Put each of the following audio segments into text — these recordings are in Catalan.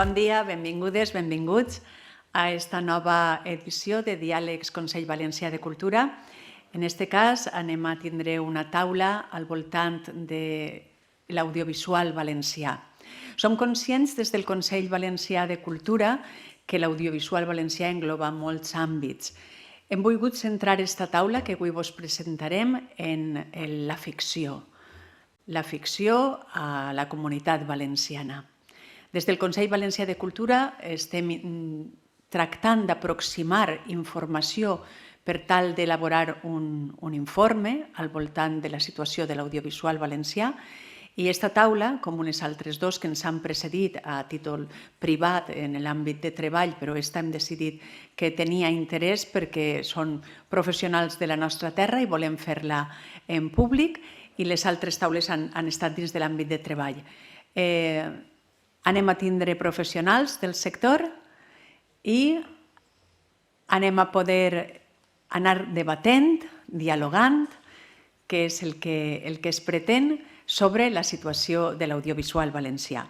Bon dia, benvingudes, benvinguts a esta nova edició de Diàlegs Consell Valencià de Cultura. En aquest cas anem a tindre una taula al voltant de l'audiovisual valencià. Som conscients des del Consell Valencià de Cultura que l'audiovisual valencià engloba molts àmbits. Hem volgut centrar aquesta taula que avui vos presentarem en la ficció a la comunitat valenciana. Des del Consell Valencià de Cultura estem tractant d'aproximar informació per tal d'elaborar un informe al voltant de la situació de l'audiovisual valencià i aquesta taula, com unes altres dos que ens han precedit a títol privat en l'àmbit de treball, però aquesta hem decidit que tenia interès perquè són professionals de la nostra terra i volem fer-la en públic, i les altres taules han estat dins de l'àmbit de treball. Anem a tindre professionals del sector i anem a poder anar debatent, dialogant, que és el que es pretén sobre la situació de l'audiovisual valencià.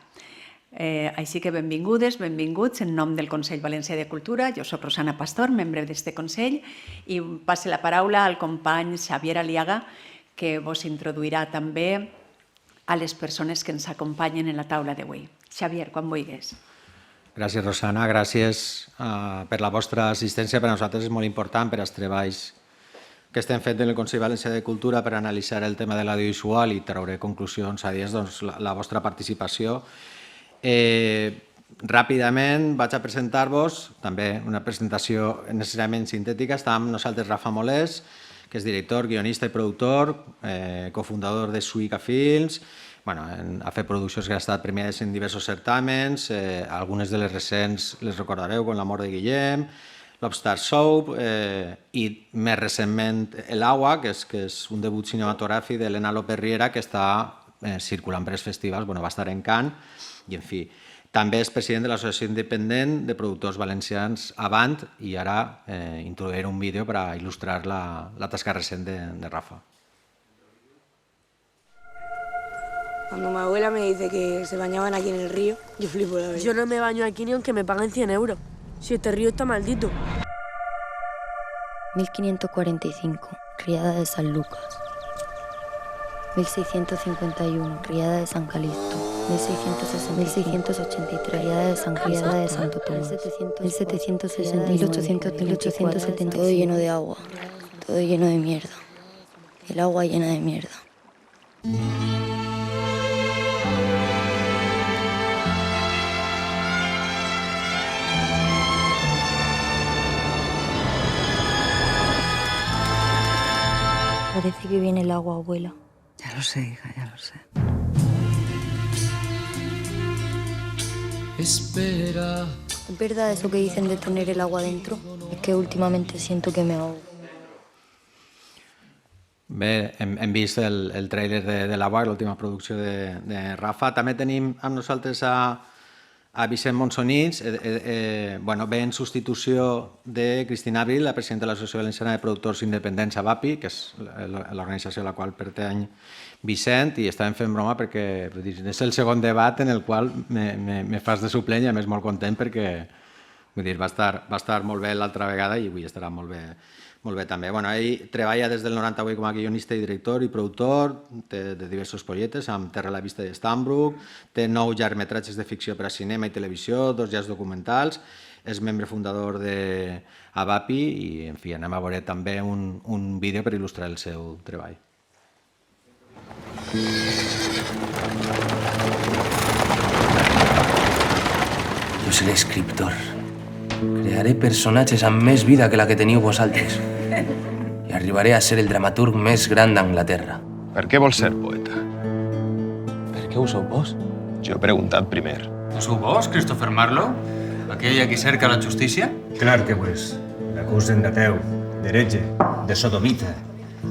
Així que benvingudes, benvinguts en nom del Consell Valencià de Cultura. Jo soc Rosana Pastor, membre d'aquest Consell, i passe la paraula al company Xavier Aliaga, que vos introduirà també a les persones que ens acompanyen en la taula d'avui. Xavier, quan vulguis. Gràcies, Rosana. Gràcies per la vostra assistència. Per a nosaltres és molt important per als treballs que estem fent en el Consell Valencià de Cultura per analitzar el tema de l'audiovisual i treure conclusions a dins la vostra participació. Ràpidament vaig a presentar-vos, també una presentació necessàriament sintètica. Està amb nosaltres Rafa Molés, que és director, guionista i productor, cofundador de Suica Films. Ha fet produccions que han estat premiades en diversos certàmens, algunes de les recents les recordareu, com L'amor de Guillem, Lobster Soap i més recentment L'Agua, que és un debut cinematogràfic d'Helena López Riera que està circulant per els festivals, va estar en Cannes i en fi. També és president de l'Associació Independent de Productors Valencians Avant i ara introduiré un vídeo per a il·lustrar la tasca recent de Rafa. Cuando mi abuela me dice que se bañaban aquí en el río, yo flipo la verdad. Yo no me baño aquí ni aunque me paguen 100 euros. Si este río está maldito. 1545, Riada de San Lucas. 1651, Riada de San Calixto. 1683, Riada de San Riada de Santo Tomás. 1760, 1870, todo lleno de agua, todo lleno de mierda. El agua llena de mierda. Parece que viene el agua, abuela. Ya lo sé, hija, ya lo sé. Espera. ¿Es verdad eso que dicen de tener el agua dentro? Es que últimamente siento que me ahogo. Bé, hem vist el tràiler de l'Agua, l'última producció de Rafa. També tenim amb nosaltres a Vicent Monsonits, ve en substitució de Cristina Abril, la presidenta de l'Associació Valenciana de Productors Independents, AVAPI, que és l'organització a la qual pertany Vicent, i estàvem fent broma perquè és el segon debat en el qual me fas de suplent i a més molt content perquè va estar molt bé l'altra vegada i avui estarà molt bé també. Ell treballa des del 98 com a guionista i director i productor, té diversos projectes amb Terra a la vista i Stambrook, té 9 llargmetratges de ficció per a cinema i televisió, 2 llars documentals, és membre fundador d'AVAPI i, en fi, anem a veure també un vídeo per il·lustrar el seu treball. Jo seré escriptor. Crearé personatges amb més vida que la que teniu vosaltres. I arribaré a ser el dramaturg més gran d'Anglaterra. Per què vols ser poeta? Per què ho sou vos? Jo he preguntat primer. No sou vos, Christopher Marlowe? Aquell a qui cerca la justícia? Clar que ho és. L'acusen d'ateu, d'heretge, de sodomita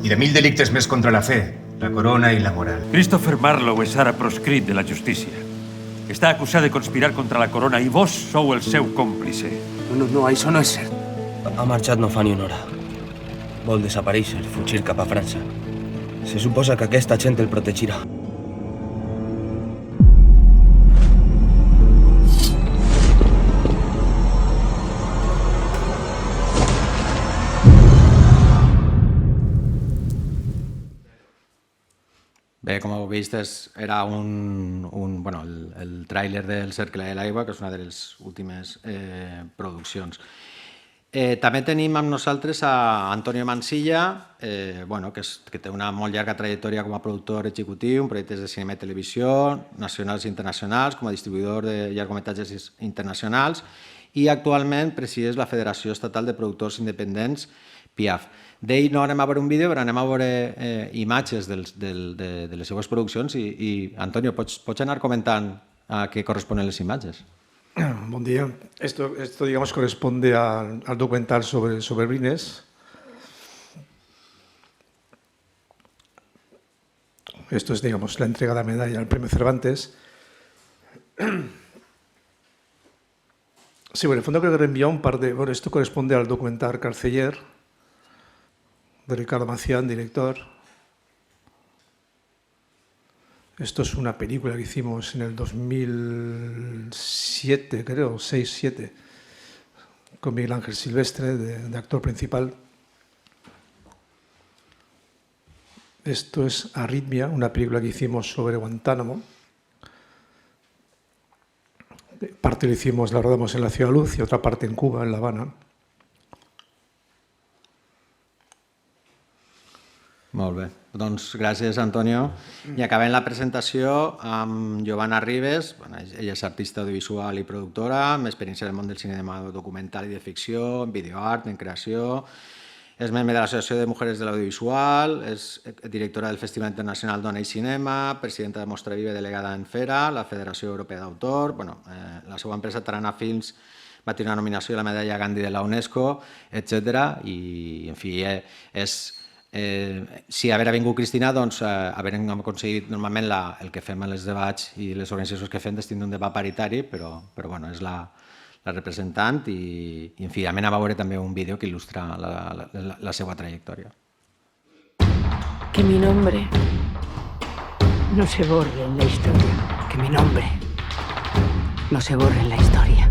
i de 1000 delictes més contra la fe, la corona i la moral. Christopher Marlowe és ara proscrit de la justícia. Està acusat de conspirar contra la corona i vos sou el seu còmplice. No, això no és cert. Ha marxat no fa ni una hora. Vol desaparèixer, fugir cap a França. Se suposa que aquesta gent el protegirà. Bé, com heu vist, era el tràiler del Cercle de l'Aigua, que és una de les últimes produccions. També tenim amb nosaltres a Antonio Mansilla, que té una molt llarga trajectòria com a productor executiu en projectes de cinema i televisió, nacionals i internacionals, com a distribuïdor de llargometratges internacionals, i actualment presideix la Federació Estatal de Productors Independents, PIAF. D'ell no anem a veure un vídeo, però anem a veure imatges de les seues produccions i Antonio, pots anar comentant a què corresponen les imatges? Buen día. Esto digamos, corresponde al documental sobre Brines. Esto es, digamos, la entrega de la medalla al Premio Cervantes. Sí, bueno, en el fondo creo que reenvió un par de... Bueno, esto corresponde al documental Carceller, de Ricardo Macián, director. Esto es una película que hicimos en el 2007, creo, 6-7, con Miguel Ángel Silvestre, de actor principal. Esto es Arritmia, una película que hicimos sobre Guantánamo. Parte la rodamos en la Ciudad Luz y otra parte en Cuba, en La Habana. Molt bé. Doncs gràcies, Antonio. I acabem la presentació amb Giovanna Ribes. Ella és artista audiovisual i productora, amb experiència en el món del cinema documental i de ficció, en videoart, en creació. És membre de l'Associació de Mujeres de l'Audiovisual, és directora del Festival Internacional Dona i Cinema, presidenta de Mostra Viva i delegada en FERA, la Federació Europea d'Autor. La seva empresa Tarana Films va tenir una nominació a la medalla Gandhi de la UNESCO, etc. I, en fi, si haver vingut Cristina, doncs haurem aconseguit normalment el que fem en els debats i les organitzacions que fem és tindre un debat paritari, però és la representant i, en fi, anem a veure també un vídeo que il·lustra la seva trajectòria. Que mi nombre no se borre en la historia. Que mi nombre no se borre en la historia.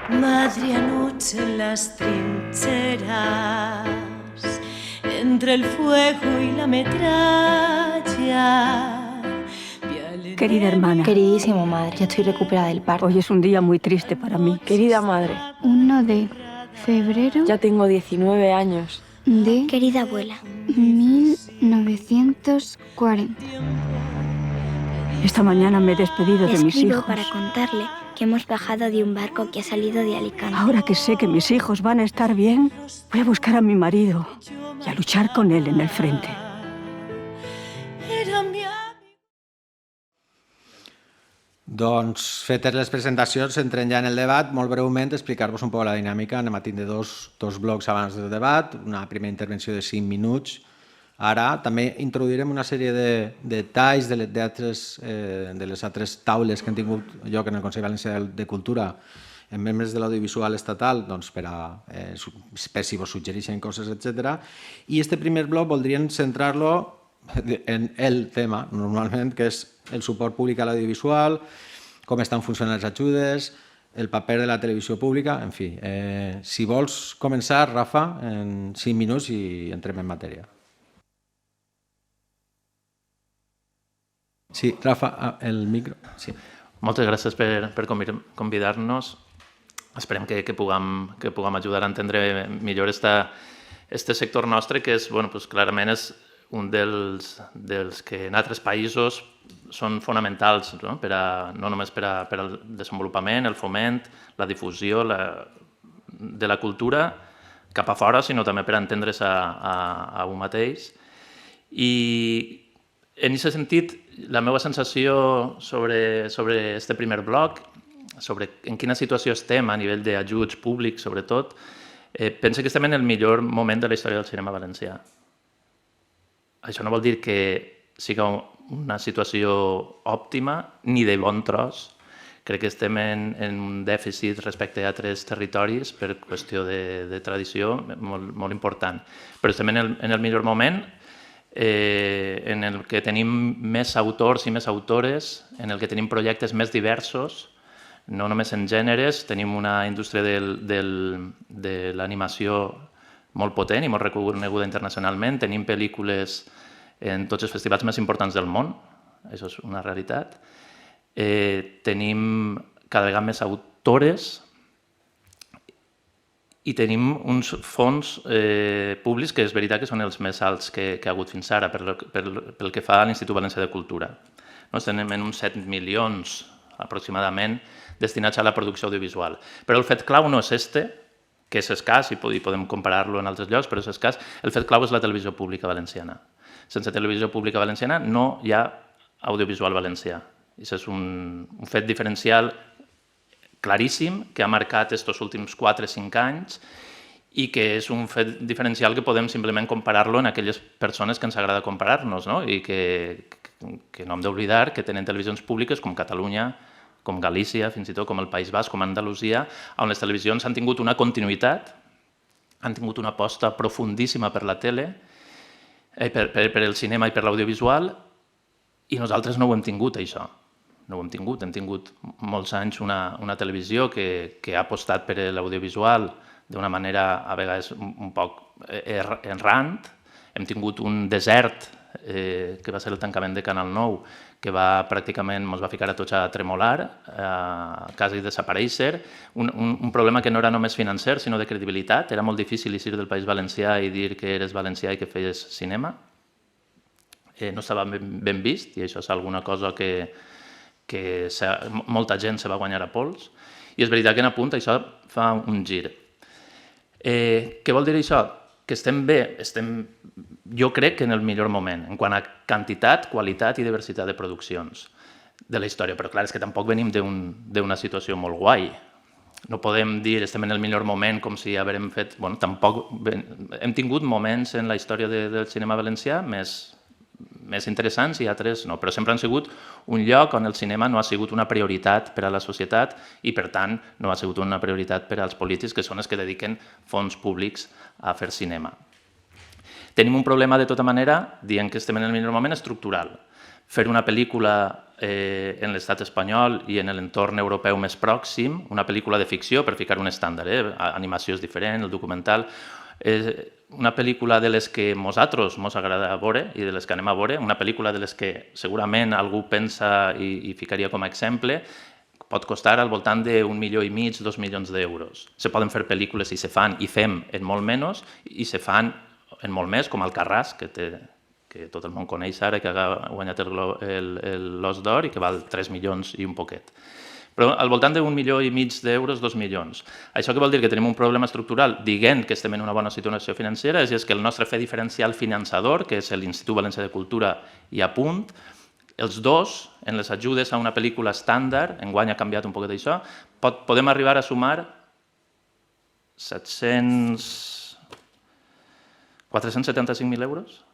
Madre anoche en las trincheras, entre el fuego y la metralla. Querida hermana. Queridísimo madre, ya estoy recuperada del parto. Hoy es un día muy triste para mí. Querida madre. 1 de febrero Ya tengo 19 años. de Querida abuela. 1940. Esta mañana me he despedido de mis Escribo hijos. para contarle que hemos bajado de un barco que ha salido de Alicante. Ahora que sé que mis hijos van a estar bien, voy a buscar a mi marido y a luchar con él en el frente. Doncs, fetes les presentacions, entrem ja en el debat. Molt breument, explicar-vos un poc la dinàmica. Anem a tindre dos blocs abans del debat, una primera intervenció de 5 minuts. Ara també introduirem una sèrie de detalls de les altres taules que han tingut lloc en el Consell Valencià de Cultura en membres de l'audiovisual estatal, per si vos suggereixen coses, etc. I este primer bloc voldríem centrar-lo en el tema, normalment, que és el suport públic a l'audiovisual, com estan funcionant les ajudes, el paper de la televisió pública, en fi. Si vols començar, Rafa, en 5 minuts i entrem en matèria. Sí, Rafa, el micro. Sí. Moltes gràcies per convidar-nos. Esperem que puguem ajudar a entendre millor este sector nostre, que és, clarament és un dels que en altres països són fonamentals, no només per al desenvolupament, el foment, la difusió de la cultura cap a fora, sinó també per entendre's a un mateix. I en aquest sentit, la meva sensació sobre este primer bloc, sobre en quina situació estem a nivell d'ajuts públics, sobretot, penso que estem en el millor moment de la història del cinema valencià. Això no vol dir que siga una situació òptima ni de bon tros. Crec que estem en un dèficit respecte a altres territoris per qüestió de tradició molt important. Però estem en el millor moment, en el que tenim més autors i més autores, en el que tenim projectes més diversos, no només en gèneres, tenim una indústria de l'animació molt potent i molt reconeguda internacionalment, tenim pel·lícules en tots els festivals més importants del món, això és una realitat. Tenim cada vegada més autores i tenim uns fons públics que és veritat que són els més alts que ha hagut fins ara pel que fa a l'Institut Valencià de Cultura. Estem en uns 7 milions aproximadament destinats a la producció audiovisual. Però el fet clau no és que és escàs i podem comparar-lo en altres llocs, però és escàs. El fet clau és la televisió pública valenciana. Sense televisió pública valenciana no hi ha audiovisual valencià. I això és un fet diferencial claríssim que ha marcat aquests últims 4 o 5 anys i que és un fet diferencial que podem simplement comparar-lo en aquelles persones que ens agrada comparar-nos, no? I que no hem d'oblidar que tenen televisions públiques com Catalunya, com Galícia, fins i tot com el País Basc, com Andalusia, on les televisions han tingut una continuïtat, han tingut una aposta profundíssima per la tele, per el cinema i per l'audiovisual, i nosaltres no ho hem tingut, això. No ho hem tingut. Hem tingut molts anys una televisió que ha apostat per l'audiovisual d'una manera a vegades un poc errant. Hem tingut un desert, que va ser el tancament de Canal 9, que pràcticament ens va ficar a tots a tremolar, quasi desaparèixer. Un problema que no era només financer, sinó de credibilitat. Era molt difícil eixir del País Valencià i dir que eres valencià i que feies cinema. No estava ben vist, i això és alguna cosa que molta gent se va guanyar a pols. I és veritat que en apunt això fa un gir. Què vol dir això? Que estem bé, jo crec que en el millor moment, en quant a quantitat, qualitat i diversitat de produccions de la història. Però clar, és que tampoc venim d'una situació molt guai. No podem dir estem en el millor moment com si haguem fet... Bueno, tampoc... Hem tingut moments en la història del cinema valencià més interessants i altres no, però sempre han sigut un lloc on el cinema no ha sigut una prioritat per a la societat i, per tant, no ha sigut una prioritat per als polítics, que són els que dediquen fons públics a fer cinema. Tenim un problema, de tota manera, dient que estem en el millor moment, estructural. Fer una pel·lícula en l'estat espanyol i en l'entorn europeu més pròxim, una pel·lícula de ficció, per ficar un estàndard, animació és diferent, el documental... Una pel·lícula de les que nosaltres ens agrada veure i de les que anem a veure, una pel·lícula de les que segurament algú pensa i ficaria com a exemple, pot costar al voltant d'1,5 milions, 2 milions d'euros. Se poden fer pel·lícules i se fan i fem en molt menys i se fan en molt més, com Alcarràs, que tot el món coneix ara, que ha guanyat l'Os d'Or i que val 3 milions i un poquet. Però al voltant d'1,5 milions d'euros, 2 milions. Això què vol dir? Que tenim un problema estructural, dient que estem en una bona situació financera, és que el nostre fet diferencial finançador, que és l'Institut Valencià de Cultura i Apunt, els dos, en les ajudes a una pel·lícula estàndard, enguany ha canviat un poc d'això, podem arribar a sumar 475.000 euros?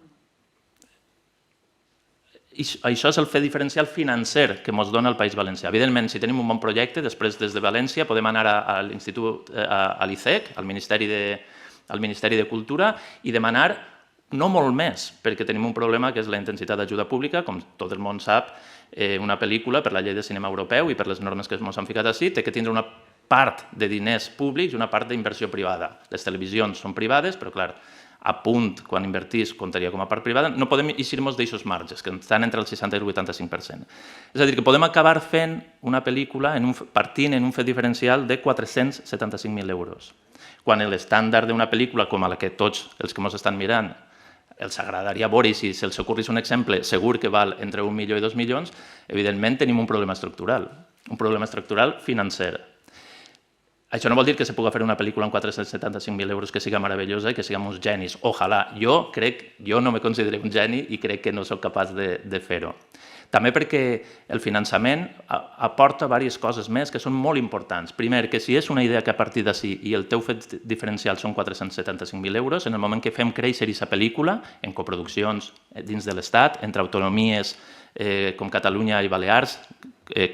Això és el fet diferencial financer que ens dona el País Valencià. Evidentment, si tenim un bon projecte, després des de València podem anar a l'Institut, a l'ICEC, al Ministeri de Cultura, i demanar no molt més, perquè tenim un problema que és la intensitat d'ajuda pública. Com tot el món sap, una pel·lícula, per la llei de cinema europeu i per les normes que ens han ficat així, té que tindre una part de diners públics i una part d'inversió privada. Les televisions són privades, però clar, Apunt, quan invertís, comptaria com a part privada, no podem eixir-nos d'aixos marges, que estan entre el 60 i el 85%. És a dir, que podem acabar fent una pel·lícula partint en un fet diferencial de 475.000 euros. Quan l'estàndard d'una pel·lícula, com a la que tots els que ens estan mirant els agradaria veure, i si se'ls ocorrís un exemple, segur que val entre 1 milió i 2 milions, evidentment tenim un problema estructural financer. Això no vol dir que se pugui fer una pel·lícula amb 475.000 euros que siga meravellosa i que siguem uns genis. Ojalà. Jo no me considero un geni i crec que no soc capaç de fer-ho. També perquè el finançament aporta diverses coses més que són molt importants. Primer, que si és una idea que a partir d'ací i el teu fet diferencial són 475.000 euros, en el moment que fem créixer aquesta pel·lícula, en coproduccions dins de l'Estat, entre autonomies com Catalunya i Balears,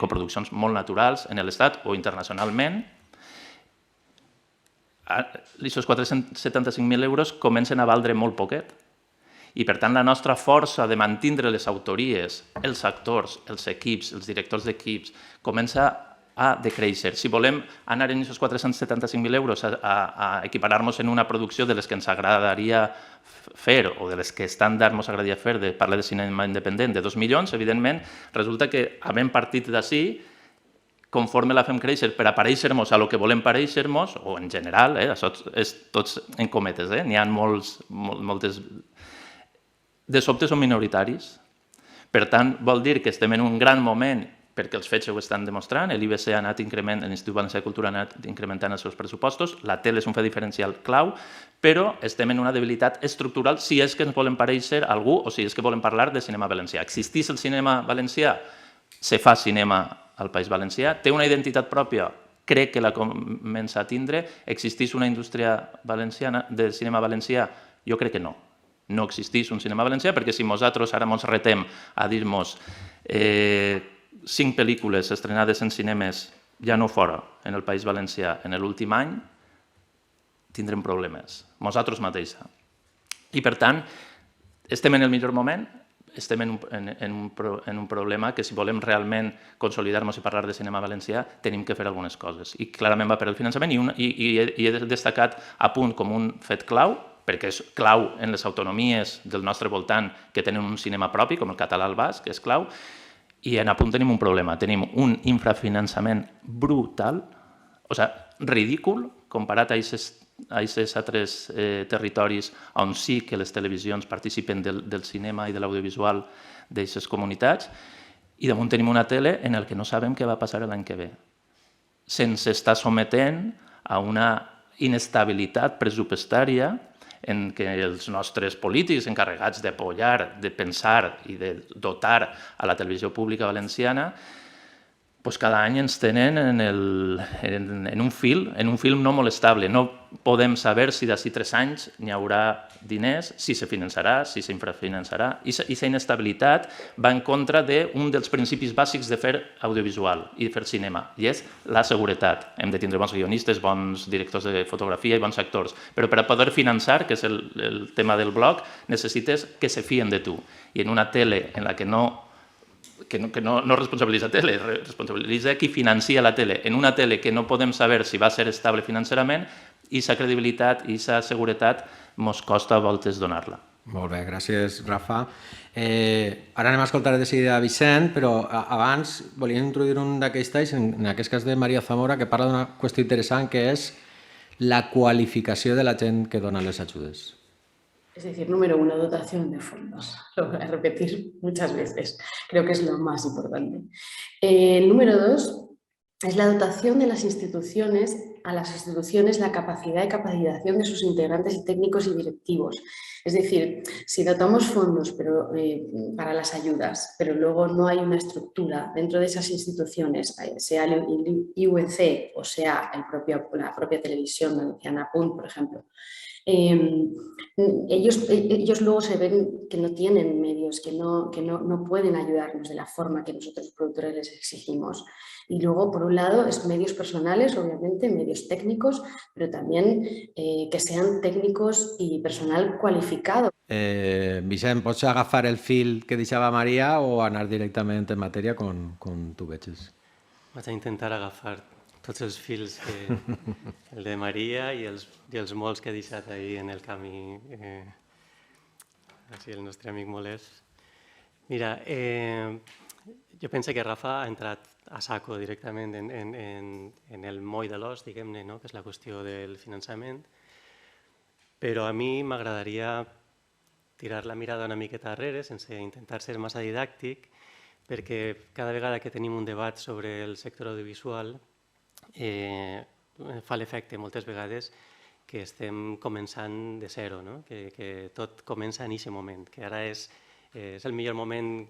coproduccions molt naturals en l'Estat o internacionalment, aquests 475.000 euros comencen a valdre molt poquet. I, per tant, la nostra força de mantenir les autories, els actors, els equips, els directors d'equips, comença ha de créixer. Si volem anar en aquests 475.000 euros a equiparar-nos en una producció de les que ens agradaria fer o de les que estàndard ens agradaria fer, de parlar de cinema independent, de 2 milions, evidentment, resulta que havent partit d'ací, conforme la fem créixer per aparèixer-nos a lo que volem parèixer-nos, o en general, això és tots en cometes, n'hi ha moltes... De sobte són minoritaris. Per tant, vol dir que estem en un gran moment perquè els fets ho estan demostrant, l'IBC ha anat incrementant, l'Institut Valencià de Cultura ha anat incrementant els seus pressupostos, la tele és un fet diferencial clau, però estem en una debilitat estructural si és que ens volem parèixer a algú o si és que volem parlar de cinema valencià. Existeix el cinema valencià? Se fa cinema al País Valencià? Té una identitat pròpia? Crec que la comença a tindre. Existeix una indústria valenciana de cinema valencià? Jo crec que no. No existeix un cinema valencià perquè si nosaltres ara ens retem a dir-nos 5 pel·lícules estrenades en cinemes, ja no fora, en el País Valencià, en l'últim any, tindrem problemes, nosaltres mateixos. I, per tant, estem en el millor moment, estem en un problema que si volem realment consolidar-nos i parlar de cinema valencià, tenim que fer algunes coses. I clarament va per el finançament i he destacat a punt com un fet clau, perquè és clau en les autonomies del nostre voltant que tenen un cinema propi, com el català al basc, que és clau, i en Apunt tenim un problema, tenim un infrafinançament brutal, o sigui, ridícul, comparat a aquests altres territoris on sí que les televisions participen del cinema i de l'audiovisual d'aquestes comunitats, i damunt tenim una tele en la que no sabem què va passar l'any que ve. Se'ns està sometent a una inestabilitat pressupostària en què els nostres polítics encarregats d'apoyar, de pensar i de dotar a la televisió pública valenciana, cada any ens tenen en un fil no molt estable. No podem saber si d'ací 3 anys n'hi haurà diners, si se finançarà, si s'infrafinançarà. I aquesta inestabilitat va en contra d'un dels principis bàsics de fer audiovisual i de fer cinema, i és la seguretat. Hem de tindre bons guionistes, bons directors de fotografia i bons actors, però per a poder finançar, que és el tema del blog, necessites que se fien de tu. I en una tele en la que no responsabilitza la tele, responsabilitza qui financia la tele. En una tele que no podem saber si va ser estable financerament, aquesta credibilitat i aquesta seguretat ens costa a voltes donar-la. Molt bé, gràcies, Rafa. Ara anem a escoltar de seguida Vicent, però abans volíem introduir un d'aquells talls, en aquest cas de Maria Zamora, que parla d'una qüestió interessant, que és la qualificació de la gent que dona les ajudes. Es decir, número 1, dotación de fondos. Lo voy a repetir muchas veces. Creo que es lo más importante. El número 2 es la dotación de las instituciones, a las instituciones la capacidad de capacitación de sus integrantes y técnicos y directivos. Es decir, si dotamos fondos para las ayudas, pero luego no hay una estructura dentro de esas instituciones, sea el IUC o sea la propia televisión valenciana Punt, por ejemplo, ellos luego se ven que no tienen medios, que no pueden ayudarnos de la forma que nosotros los productores les exigimos. Y luego, por un lado, es medios personales, obviamente, medios técnicos, pero también que sean técnicos y personal cualificado. Vicent, pots agafar el fil que deixava Maria o anar directament en matèria com tu veges? Vaig a intentar agafar tots els fils, el de Maria i els molts que ha deixat ahir en el camí el nostre amic Molés. Mira, jo penso que Rafa ha entrat a saco directament en el moll de l'os, diguem-ne, que és la qüestió del finançament, però a mi m'agradaria tirar la mirada una miqueta darrere, sense intentar ser massa didàctic, perquè cada vegada que tenim un debat sobre el sector audiovisual fa l'efecte moltes vegades que estem començant de zero, que tot comença en aquest moment, que ara és el millor moment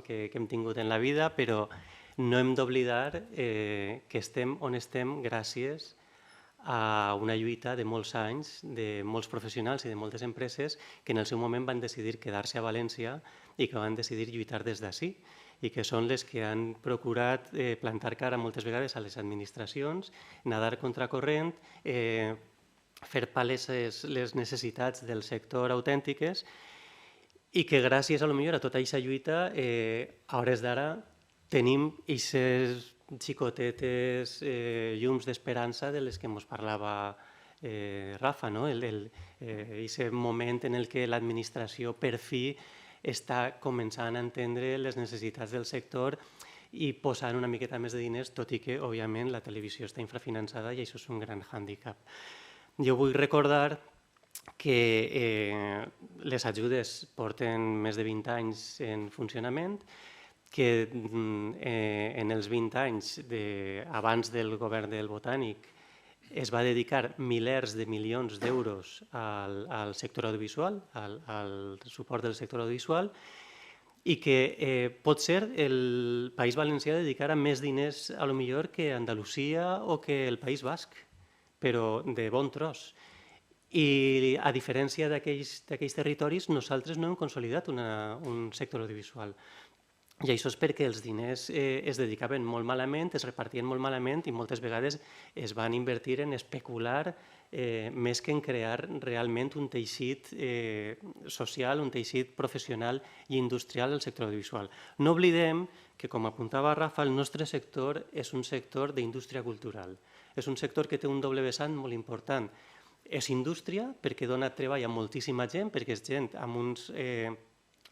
que hem tingut en la vida, però no hem d'oblidar que estem on estem gràcies a una lluita de molts anys, de molts professionals i de moltes empreses que en el seu moment van decidir quedar-se a València i que van decidir lluitar des d'ací i que són les que han procurat plantar cara moltes vegades a les administracions, nadar contracorrent, fer paleses les necessitats del sector autèntiques i que gràcies a tota aquesta lluita, a hores d'ara, tenim aquestes xicotetes llums d'esperança de les que ens parlava Rafa, no? Ese moment en el que l'administració per fi està començant a entendre les necessitats del sector i posant una miqueta més de diners, tot i que, òbviament, la televisió està infrafinançada i això és un gran hàndicap. Jo vull recordar que les ajudes porten més de 20 anys en funcionament, que en els 20 anys abans del govern del Botànic es va dedicar milers de milions d'euros al sector audiovisual, al suport del sector audiovisual, i que pot ser el País Valencià dedicara més diners a lo millor que Andalusia o que el País Basc, però de bon tros. I a diferència d'aquells territoris, nosaltres no hem consolidat un sector audiovisual. I això és perquè els diners es dedicaven molt malament, es repartien molt malament i moltes vegades es van invertir en especular més que en crear realment un teixit social, un teixit professional i industrial al sector audiovisual. No oblidem que, com apuntava Rafa, el nostre sector és un sector d'indústria cultural. És un sector que té un doble vessant molt important. És indústria perquè dona treball a moltíssima gent, perquè és gent amb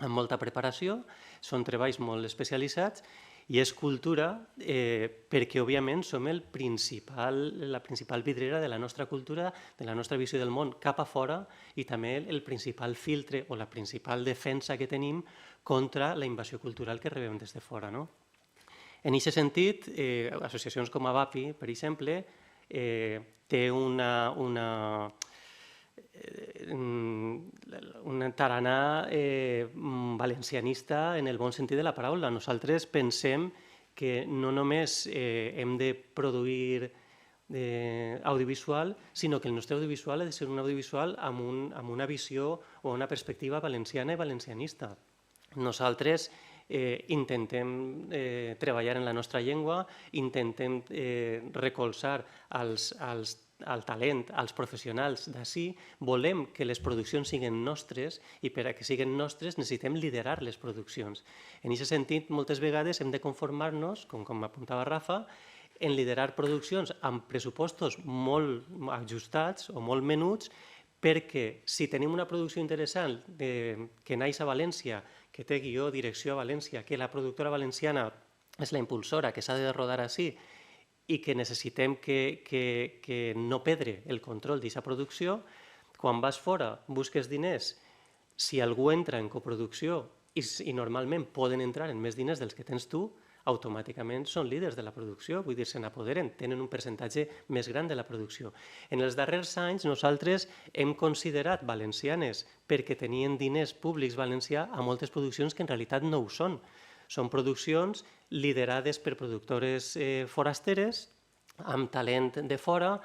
molta preparació, són treballs molt especialitzats, i és cultura perquè, òbviament, som la principal vidrera de la nostra cultura, de la nostra visió del món cap a fora i també el principal filtre o la principal defensa que tenim contra la invasió cultural que rebem des de fora. En aquest sentit, associacions com AVAPI, per exemple, té una taranà valencianista en el bon sentit de la paraula. Nosaltres pensem que no només hem de produir audiovisual, sinó que el nostre audiovisual ha de ser un audiovisual amb una visió o una perspectiva valenciana i valencianista. Nosaltres intentem treballar en la nostra llengua, intentem recolzar el talent, als professionals d'ací, volem que les produccions siguin nostres i per a que siguin nostres necessitem liderar les produccions. En aquest sentit, moltes vegades hem de conformar-nos, com apuntava Rafa, en liderar produccions amb pressupostos molt ajustats o molt menuts, perquè si tenim una producció interessant que naix a València, que té guió, direcció a València, que la productora valenciana és la impulsora, que s'ha de rodar ací, i que necessitem que no perdre el control d'aquesta producció, quan vas fora, busques diners, si algú entra en coproducció i normalment poden entrar en més diners dels que tens tu, automàticament són líders de la producció, vull dir, se n'apoderen, tenen un percentatge més gran de la producció. En els darrers anys nosaltres hem considerat valencianes perquè tenien diners públics valencià a moltes produccions que en realitat no ho són. Són produccions liderades per productores forasteres, amb talent de fora.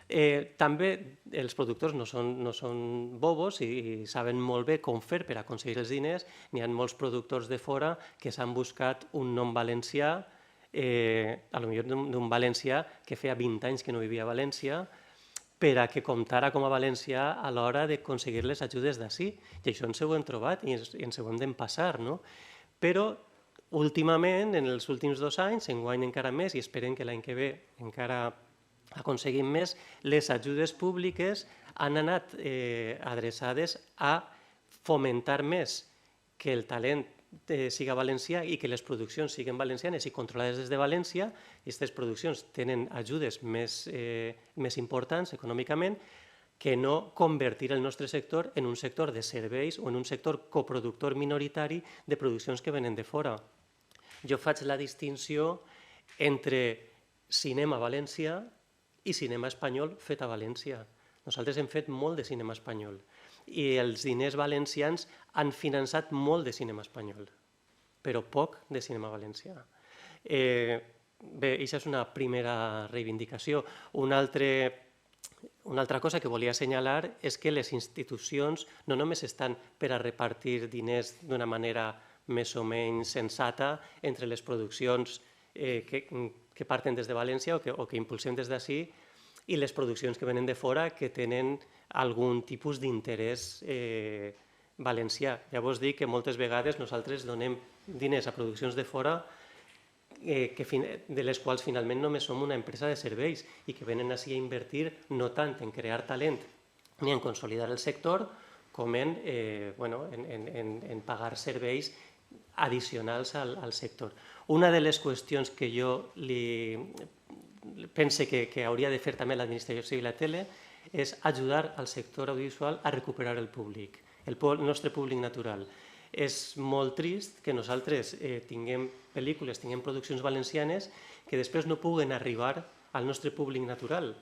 També els productors no són bobos i saben molt bé com fer per aconseguir els diners. N'hi ha molts productors de fora que s'han buscat un nom valencià, potser d'un valencià que feia 20 anys que no vivia a València, per a que comptara com a valencià a l'hora d'aconseguir les ajudes d'ací. I això ens ho hem trobat i ens ho hem d'empassar. Però últimament, en els últims 2 anys, enguany encara més, i esperem que l'any que ve encara aconseguim més, les ajudes públiques han anat adreçades a fomentar més que el talent siga valencià i que les produccions siguin valencianes i controlades des de València. Aquestes produccions tenen ajudes més importants econòmicament, que no convertir el nostre sector en un sector de serveis o en un sector coproductor minoritari de produccions que venen de fora. Jo faig la distinció entre cinema valencià i cinema espanyol fet a València. Nosaltres hem fet molt de cinema espanyol i els diners valencians han finançat molt de cinema espanyol, però poc de cinema valencià. Bé, aquesta és una primera reivindicació. Una altra cosa que volia assenyalar és que les institucions no només estan per a repartir diners d'una manera més o menys sensata entre les produccions que parten des de València o que impulsem des d'ací i les produccions que venen de fora que tenen algun tipus d'interès valencià. Llavors dic que moltes vegades nosaltres donem diners a produccions de fora de les quals finalment només som una empresa de serveis i que venen així a invertir no tant en crear talent ni en consolidar el sector com en pagar serveis addicionals al sector. Una de les qüestions que jo pense que hauria de fer també l'administració i la tele és ajudar al sector audiovisual a recuperar el públic, el nostre públic natural. És molt trist que nosaltres tinguem pel·lícules, tinguem produccions valencianes que després no puguen arribar al nostre públic natural.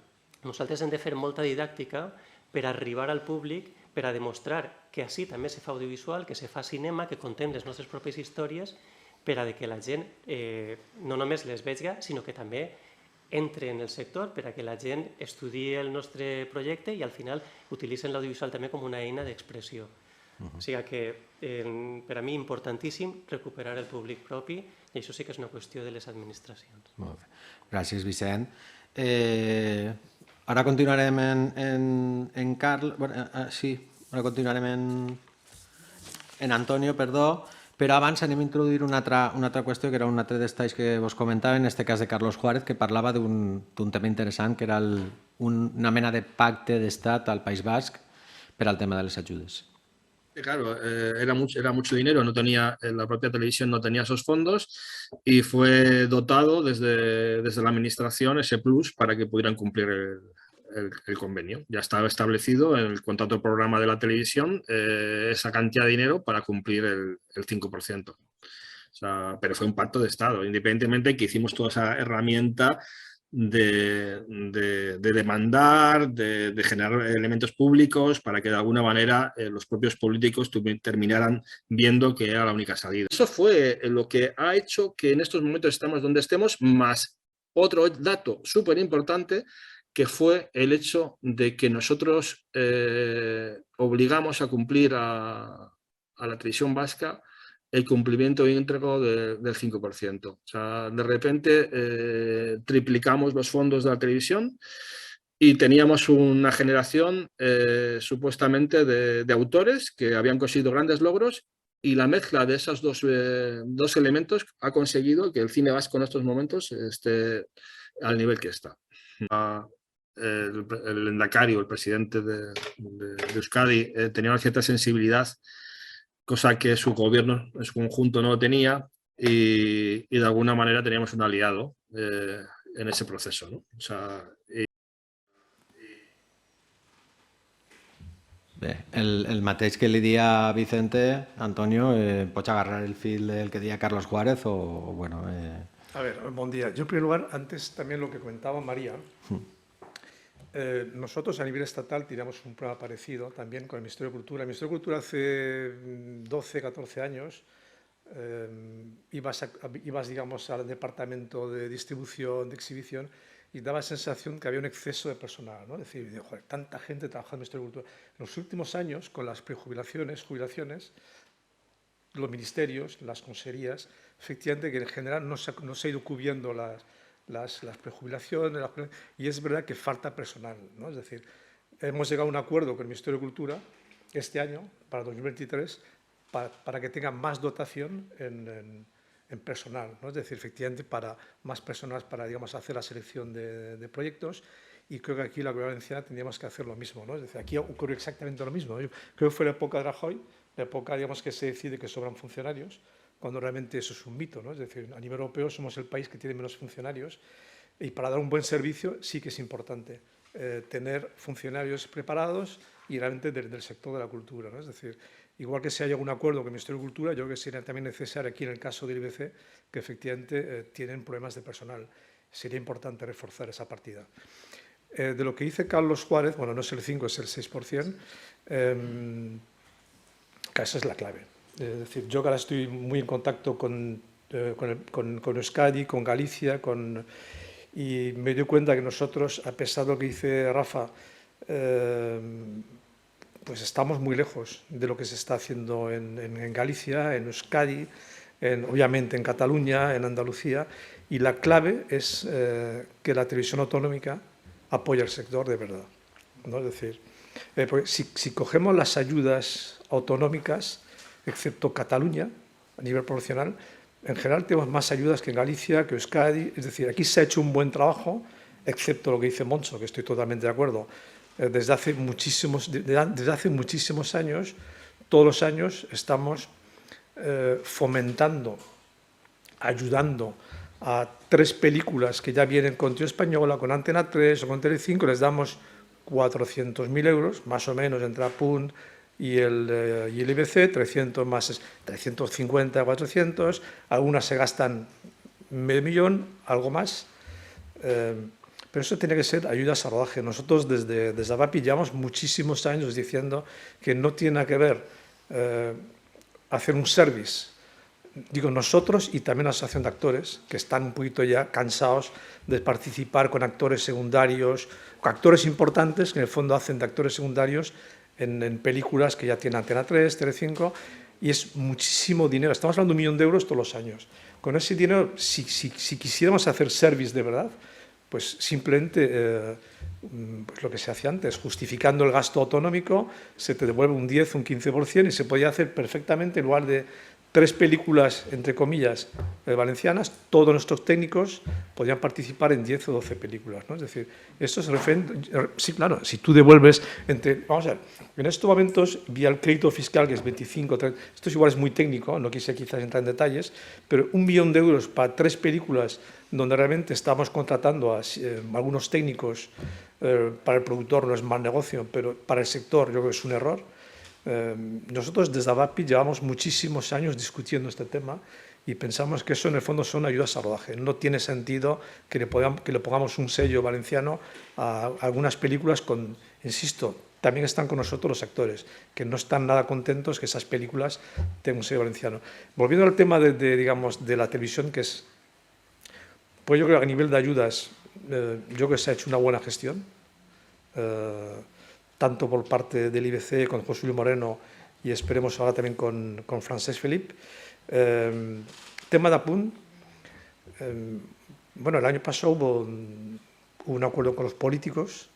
Nosaltres hem de fer molta didàctica per arribar al públic, per a demostrar que així també se fa audiovisual, que se fa cinema, que contem les nostres pròpies històries, per a que la gent no només les vegi, sinó que també entre en el sector, per a que la gent estudiï el nostre projecte i al final utilitzen l'audiovisual també com una eina d'expressió. O sigui que per a mi importantíssim recuperar el públic propi i això sí que és una qüestió de les administracions. Molt bé. Gràcies, Vicent. Ara continuarem en Carl... Sí, ara continuarem en Antonio, perdó, però abans anem a introduir una altra qüestió, que era un altre dels talls que vos comentava, en aquest cas de Carlos Juárez, que parlava d'un tema interessant, que era una mena de pacte d'estat al País Basc per al tema de les ajudes. Claro, era mucho dinero, la propia televisión no tenía esos fondos y fue dotado desde la administración ese plus para que pudieran cumplir el convenio. Ya estaba establecido en el contrato programa de la televisión esa cantidad de dinero para cumplir el 5%. O sea, pero fue un pacto de Estado, independientemente que hicimos toda esa herramienta de demandar, de generar elementos públicos para que de alguna manera los propios políticos terminaran viendo que era la única salida. Eso fue lo que ha hecho que en estos momentos estemos donde estemos, más otro dato súper importante, que fue el hecho de que nosotros obligamos a cumplir a la televisión vasca el cumplimiento íntegro del 5%. O sea, de repente triplicamos los fondos de la televisión y teníamos una generación supuestamente de autores que habían conseguido grandes logros, y la mezcla de esos dos elementos ha conseguido que el cine vasco en estos momentos esté al nivel que está. El Endacari, el presidente de Euskadi, tenía una cierta sensibilidad, cosa que su gobierno en su conjunto no tenía, y de alguna manera teníamos un aliado en ese proceso, ¿no? O sea, Bé, el mateix que li dia Vicente, Antonio, pots agarrar el fil del que decía Carlos Juárez o bueno... A ver, buen día. Yo en primer lugar, antes también lo que comentaba María, nosotros a nivel estatal tiramos un programa parecido también con el Ministerio de Cultura. El Ministerio de Cultura hace 12, 14 años ibas, digamos, al departamento de distribución, de exhibición, y daba la sensación que había un exceso de personal, ¿no? Es decir, joder, tanta gente trabajando en el Ministerio de Cultura. En los últimos años, con las prejubilaciones, los ministerios, las consejerías, efectivamente que en general no se ha ido cubriendo las prejubilaciones, y es verdad que falta personal, ¿no? Es decir, hemos llegado a un acuerdo con el Ministerio de Cultura este año, para 2023, para que tenga más dotación en personal, ¿no? Es decir, efectivamente, para más personas para, digamos, hacer la selección de proyectos, y creo que aquí la Comunidad Valenciana tendríamos que hacer lo mismo, ¿no? Es decir, aquí ocurre exactamente lo mismo. Yo creo que fue la época de Rajoy, la época, digamos, que se decide que sobran funcionarios, cuando realmente eso es un mito, ¿no? Es decir, a nivel europeo somos el país que tiene menos funcionarios, y para dar un buen servicio sí que es importante tener funcionarios preparados y realmente del sector de la cultura, ¿no? Es decir, igual que si hay algún acuerdo con el Ministerio de Cultura, yo creo que sería también necesario aquí en el caso del IBC, que efectivamente tienen problemas de personal. Sería importante reforzar esa partida. De lo que dice Carlos Juárez, bueno, no es el 5, es el 6%, esa es la clave. Es decir, yo ahora estoy muy en contacto con Euskadi, con Galicia, y me doy cuenta que nosotros, a pesar de lo que dice Rafa, pues estamos muy lejos de lo que se está haciendo en Galicia, en Euskadi, obviamente en Cataluña, en Andalucía, y la clave es que la televisión autonómica apoya el sector de verdad, ¿no? Es decir, porque si cogemos las ayudas autonómicas, excepto Cataluña, a nivel proporcional, En general tenemos más ayudas que en Galicia, que Euskadi, es decir, aquí se ha hecho un buen trabajo, excepto lo que dice Moncho, que estoy totalmente de acuerdo. Desde hace muchísimos años, todos los años estamos fomentando, ayudando a 3 películas que ya vienen con Tío Española, con Antena 3 o con Telecinco, les damos 400.000 euros, más o menos entre Apunt y el IBC, 300 más 350, 400, algunas se gastan $500.000, algo más, pero eso tiene que ser ayudas a rodaje. Nosotros desde AVAPI llevamos muchísimos años diciendo que no tiene que ver hacer un service, digo nosotros y también la Asociación de Actores, que están un poquito ya cansados de participar con actores secundarios, con actores importantes que en el fondo hacen de actores secundarios en películas que ya tienen Antena 3, Telecinco, y es muchísimo dinero. Estamos hablando de €1.000.000 todos los años. Con ese dinero, si quisiéramos hacer service de verdad, pues simplemente pues lo que se hacía antes, justificando el gasto autonómico, se te devuelve un 10, un 15% y se podía hacer perfectamente en lugar de 3 películas, entre comillas, valencianas, todos nuestros técnicos podían participar en 10 o 12 películas, ¿no? Es decir, esto es referente. Sí, claro, si tú devuelves vamos a ver, en estos momentos, vía el crédito fiscal, que es 25, 30, esto igual es muy técnico, no quise quizás entrar en detalles, pero €1.000.000 para 3 películas donde realmente estamos contratando a algunos técnicos, para el productor no es mal negocio, pero para el sector yo creo que es un error. Nosotros desde AVAPI llevamos muchísimos años discutiendo este tema y pensamos que eso en el fondo son ayudas a rodaje. No tiene sentido que le pongamos un sello valenciano a algunas películas con, insisto, también están con nosotros los actores, que no están nada contentos que esas películas tengan un sello valenciano. Volviendo al tema de la televisión, que es, pues yo creo que a nivel de ayudas, yo creo que se ha hecho una buena gestión, tanto por parte del IBC con José Luis Moreno y esperemos ahora también con Francesc Felip. Tema de Apunt, bueno, el año pasado hubo un acuerdo con los políticos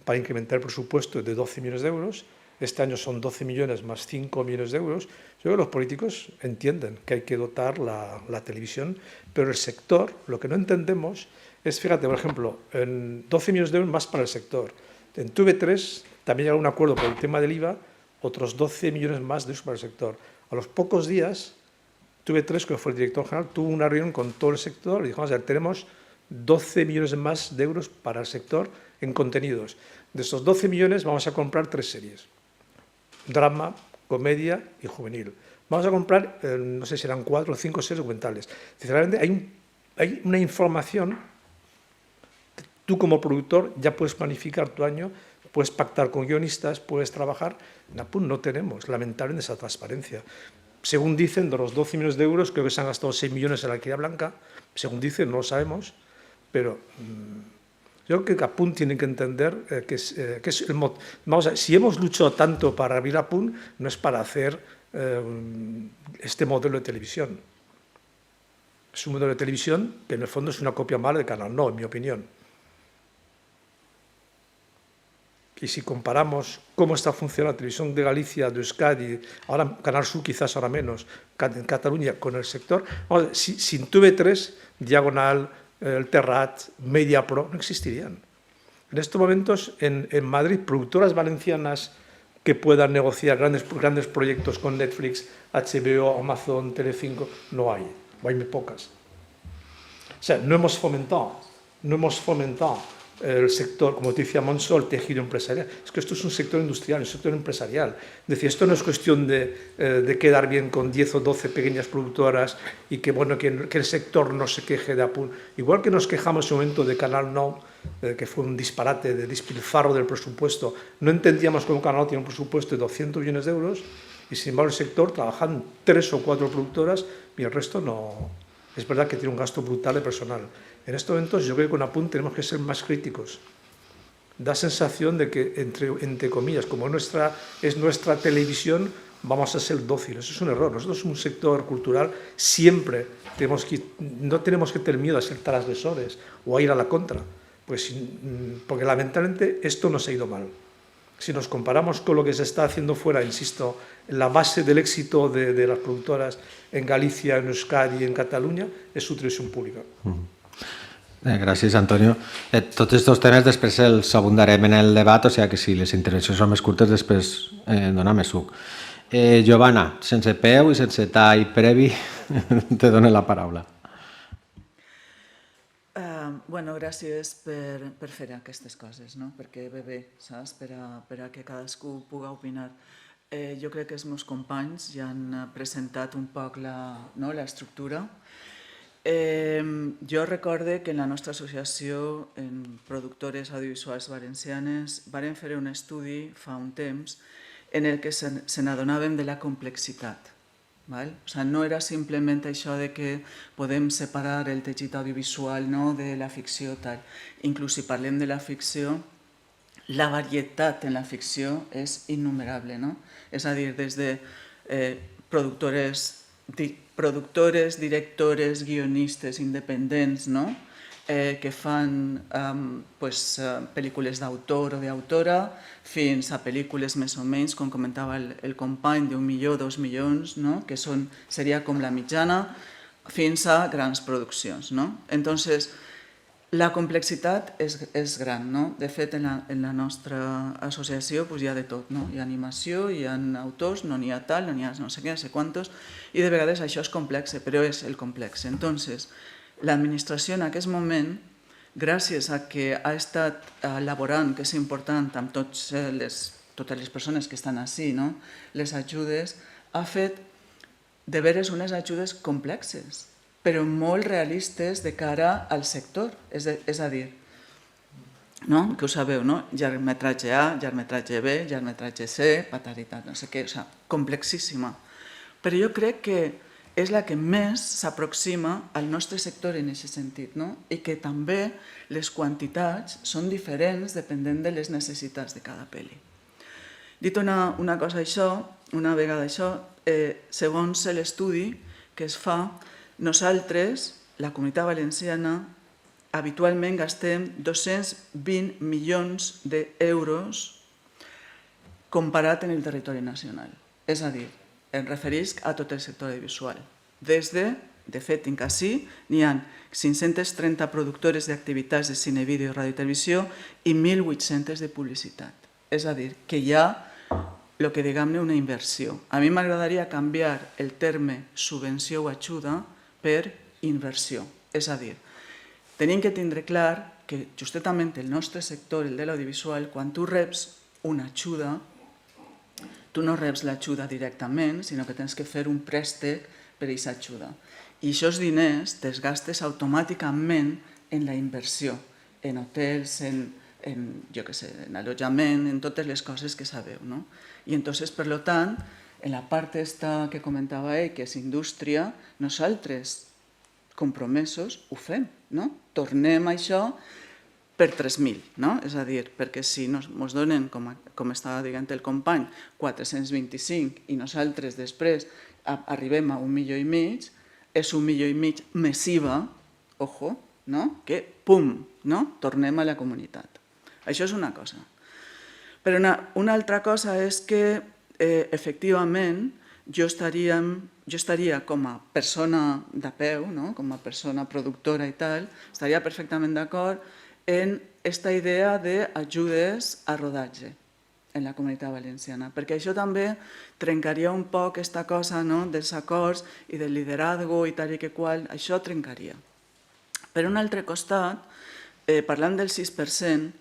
para incrementar el presupuesto de 12 millones de euros. Este año son 12 millones más 5 millones de euros. Yo creo que los políticos entienden que hay que dotar la televisión, pero el sector, lo que no entendemos es, fíjate, por ejemplo, en 12 millones de euros más para el sector. En TV3 también llegó un acuerdo por el tema del IVA, otros 12 millones más de euros para el sector. A los pocos días, TV3, que fue el director general, tuvo una reunión con todo el sector y dijo, vamos a ver, tenemos 12 millones más de euros para el sector en contenidos. De estos 12 millones vamos a comprar 3 series. Drama, comedia y juvenil. Vamos a comprar, no sé si eran 4 o 5 series documentales. Sinceramente, hay una información, tú como productor ya puedes planificar tu año, puedes pactar con guionistas, puedes trabajar. En Apunt no tenemos, lamentablemente, esa transparencia. Según dicen, de los 12 millones de euros, creo que se han gastado 6 millones en la alquiler blanca. Según dicen, no lo sabemos, pero yo creo que Apunt tiene que entender que es el modo. Vamos a ver, si hemos luchado tanto para abrir Apunt, no es para hacer este modelo de televisión. Es un modelo de televisión que en el fondo es una copia mala de Canal No, en mi opinión. Y si comparamos cómo está funcionando la televisión de Galicia, de Euskadi, ahora Canal Sur quizás ahora menos, en Cataluña, con el sector, sin TV3, Diagonal, el Terrat, Mediapro, no existirían. En estos momentos, en Madrid, productoras valencianas que puedan negociar grandes proyectos con Netflix, HBO, Amazon, Telecinco, no hay, o hay muy pocas. O sea, no hemos fomentado el sector, como te decía Moncho, el tejido empresarial. Es que esto es un sector industrial, un sector empresarial. Es decir, esto no es cuestión de quedar bien con 10 o 12 pequeñas productoras y que, bueno, que el sector no se queje de Apunt. Igual que nos quejamos en un momento de Canal No, que fue un disparate de despilfarro del presupuesto. No entendíamos cómo Canal No tiene un presupuesto de 200 millones de euros y, sin embargo, el sector trabajan 3 o 4 productoras y el resto no. Es verdad que tiene un gasto brutal de personal. En estos momentos yo creo que con Apunt tenemos que ser más críticos. Da sensación de que, entre comillas, como es nuestra televisión, vamos a ser dóciles. Eso es un error. Nosotros somos un sector cultural, siempre no tenemos que tener miedo a ser transgresores o a ir a la contra, porque lamentablemente esto nos ha ido mal. Si nos comparamos con lo que se está haciendo fuera, insisto, la base del éxito de las productoras en Galicia, en Euskadi i en Catalunya és su televisión pública. Gràcies, Antonio. Tots aquests temes després els abundarem en el debat, o sigui que si les intervencions són més curtes després donar més suc. Giovanna, sense peu i sense tall previ, te dono la paraula. Bueno, gràcies per fer aquestes coses, no? Perquè ve bé, saps? Per a que cadascú pugui opinar. Jo crec que els meus companys ja han presentat un poc l'estructura. Jo recorde que en la nostra associació, en productores audiovisuals valencianes, vàrem fer un estudi fa un temps en el que se n'adonàvem de la complexitat. O sigui, no era simplement això de que podem separar el teixit audiovisual de la ficció. Inclús si parlem de la ficció, la varietat en la ficció és innumerable. És a dir, des de productores, directores, guionistes independents que fan pel·lícules d'autor o d'autora, fins a pel·lícules més o menys, com comentava el company, d'1 milió, 2 milions, que seria com la mitjana, fins a grans produccions. Entonces, la complexitat és gran. De fet, en la nostra associació hi ha de tot. Hi ha animació, hi ha autors, no n'hi ha tal, no n'hi ha no sé què, no sé quantos, i de vegades això és complex, però és el complex. Entonces, l'administració en aquest moment, gràcies a que ha estat elaborant, que és important, amb totes les persones que estan ací, les ajudes, ha fet de veres unes ajudes complexes, però molt realistes de cara al sector. És a dir, que ho sabeu, llargmetratge A, llargmetratge B, llargmetratge C, pataritat, no sé què, complexíssima. Però jo crec que és la que més s'aproxima al nostre sector en aquest sentit, i que també les quantitats són diferents depenent de les necessitats de cada pel·li. Dit una cosa això, una vegada això, segons l'estudi que es fa, nosaltres, la Comunitat Valenciana, habitualment gastem 220 milions d'euros comparat en el territori nacional. És a dir, em referisc a tot el sector audiovisual. De fet, en Casí n'hi ha 530 productores d'activitats de cine, vídeo, ràdio i televisió i 1.800 de publicitat. És a dir, que hi ha el que diguem-ne una inversió. A mi m'agradaria canviar el terme subvenció o ajuda per inversió. És a dir, tenim que tindre clar que justament el nostre sector, el de l'audiovisual, quan tu reps una ajuda, tu no reps l'ajuda directament, sinó que tens que fer un préstec per a aquesta ajuda. I aquests diners te'ls gastes automàticament en la inversió, en hotels, en allotjament, en totes les coses que sabeu. I entonces, per tant, en la part que comentava ell, que és indústria, nosaltres, compromesos, ho fem. Tornem a això per 3.000, és a dir, perquè si ens donen, com estava dient el company, 425 i nosaltres després arribem a 1,5 milió, és 1,5 milió més IVA, ojo, que pum, tornem a la comunitat. Això és una cosa. Però una altra cosa és que, efectivament, jo estaria com a persona de peu, com a persona productora i tal, estaria perfectament d'acord en aquesta idea d'ajudes a rodatge en la Comunitat Valenciana, perquè això també trencaria un poc aquesta cosa dels acords i del liderazgo i tal i que qual, això trencaria. Per un altre costat, parlant del 6%,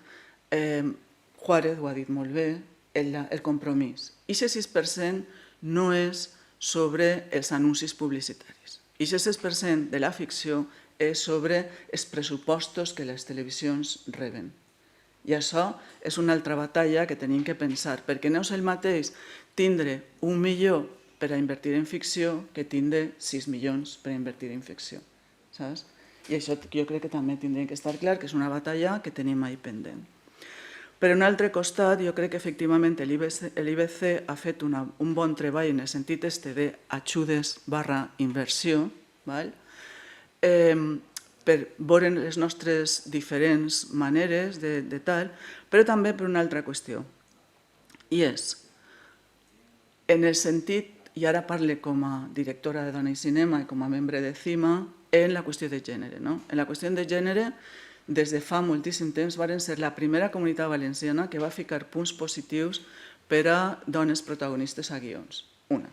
Juárez ho ha dit molt bé, el compromís. I aquest 6% no és sobre els anuncis publicitaris. I aquest 6% de la ficció és sobre els pressupostos que les televisions reben. I això és una altra batalla que tenim que pensar, perquè no és el mateix tindre 1 milió per a invertir en ficció que tindre 6 milions per a invertir en ficció. I això jo crec que també tindria que estar clar, que és una batalla que tenim ahí pendent. Per un altre costat, jo crec que efectivament l'IBC ha fet un bon treball en el sentit d'ajudes/inversió, per veure les nostres diferents maneres de tal, però també per una altra qüestió. I és, en el sentit, i ara parle com a directora de Dona i Cinema i com a membre de CIMA, en la qüestió de gènere. En la qüestió de gènere, des de fa moltíssim temps, varen ser la primera comunitat valenciana que va ficar punts positius per a dones protagonistes a guions. Una.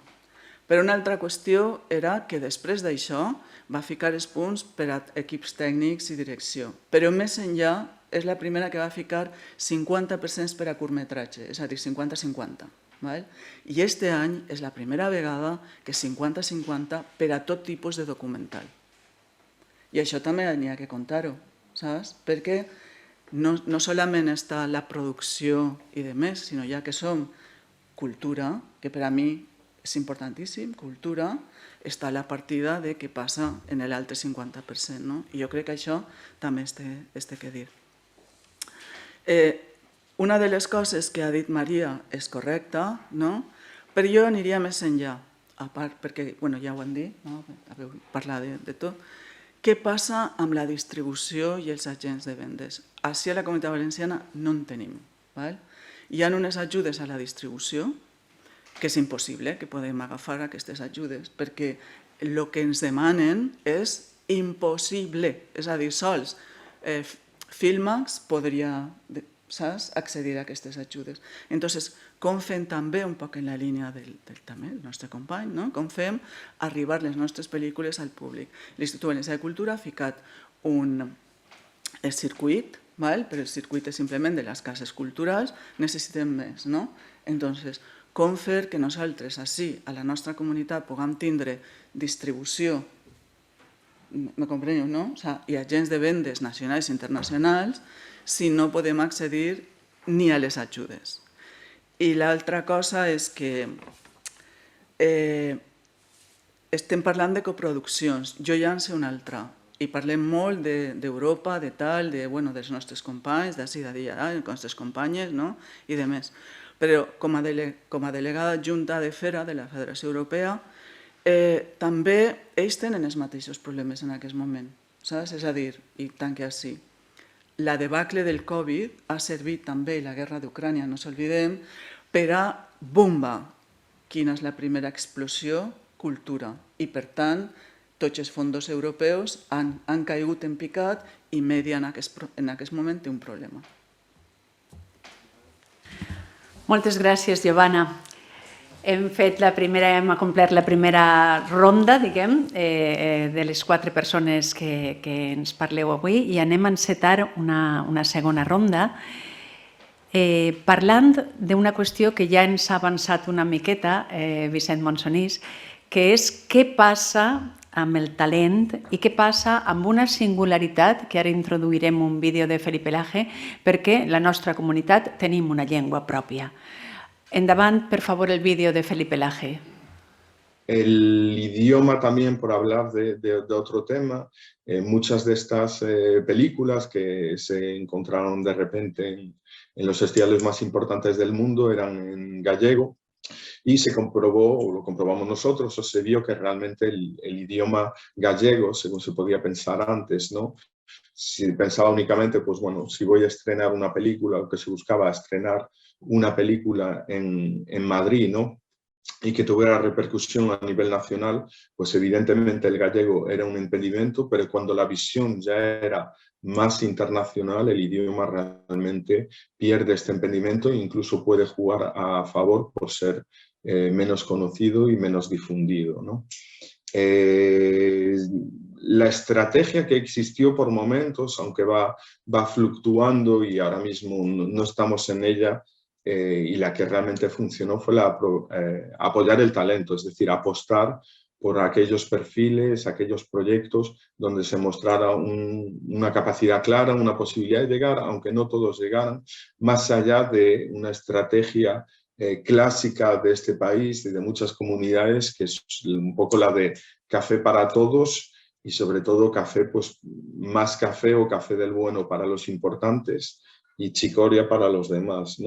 Però una altra qüestió era que després d'això va ficar els punts per a equips tècnics i direcció. Però més enllà és la primera que va ficar 50% per a curtmetratge, és a dir, 50-50. I este any és la primera vegada que 50-50 per a tot tipus de documental. I això també n'hi ha que contar-ho, saps? Perquè no solament està la producció i de més, sinó ja que som cultura, que per a mi és importantíssim, cultura, està la partida de què passa en l'altre 50%. I jo crec que això també es té que dir. Una de les coses que ha dit Maria és correcta, però jo aniria més enllà, a part, perquè ja ho han dit, haveu parlat de tot. Què passa amb la distribució i els agents de vendes? Així a la Comunitat Valenciana no en tenim. Hi ha unes ajudes a la distribució, que és impossible que podem agafar aquestes ajudes, perquè el que ens demanen és impossible. És a dir, sols Filmax podria accedir a aquestes ajudes. Entonces, com fem també un poc en la línia del nostre company, com fem arribar les nostres pel·lícules al públic. L'Institut Valencià de Cultura ha ficat un circuit, però el circuit és simplement de les cases culturals, necessitem més. Entonces, com fer que nosaltres, així, a la nostra comunitat, puguem tindre distribució, me compreneu, no? I agents de vendes nacionals i internacionals, si no podem accedir ni a les ajudes. I l'altra cosa és que estem parlant de coproduccions. Jo ja en sé una altra. I parlem molt d'Europa, de tal, dels nostres companys, d'ací, d'allà, les nostres companyes i de més. Però com a delegada adjunta de FERA, de la Federació Europea, també ells tenen els mateixos problemes en aquest moment. És a dir, i tant que així, la debacle del Covid ha servit també, la guerra d'Ucrània, no s'oblidem, per a bomba. Quina és la primera explosió? Cultura. I per tant, tots els fons europeus han caigut en picat i Media en aquest moment té un problema. Moltes gràcies, Giovanna. Hem complert la primera ronda, diguem, de les 4 persones que ens parleu avui i anem a encetar una segona ronda parlant d'una qüestió que ja ens ha avançat una miqueta Vicent Monsonís, que és què passa amb el talent i què passa amb una singularitat, que ara introduirem un vídeo de Felipe Laje, perquè la nostra comunitat tenim una llengua pròpia. Endavant, por favor, el vídeo de Felipe Laje. El idioma también, por hablar de otro tema, muchas de estas películas que se encontraron de repente en los festivales más importantes del mundo eran en gallego y se comprobó, o lo comprobamos nosotros, o se vio que realmente el idioma gallego, según se podía pensar antes, si pensaba únicamente, pues bueno, si voy a estrenar una película, o que se buscaba estrenar una película en Madrid, y que tuviera repercusión a nivel nacional, pues evidentemente el gallego era un impedimento, pero cuando la visión ya era más internacional, el idioma realmente pierde este impedimento e incluso puede jugar a favor por ser menos conocido y menos difundido, La estrategia que existió por momentos, aunque va fluctuando y ahora mismo no estamos en ella, y la que realmente funcionó fue apoyar el talento, es decir, apostar por aquellos perfiles, aquellos proyectos donde se mostrara una capacidad clara, una posibilidad de llegar, aunque no todos llegaran, más allá de una estrategia clásica de este país y de muchas comunidades, que es un poco la de café para todos y sobre todo café, pues más café o café del bueno para los importantes y chicoria para los demás,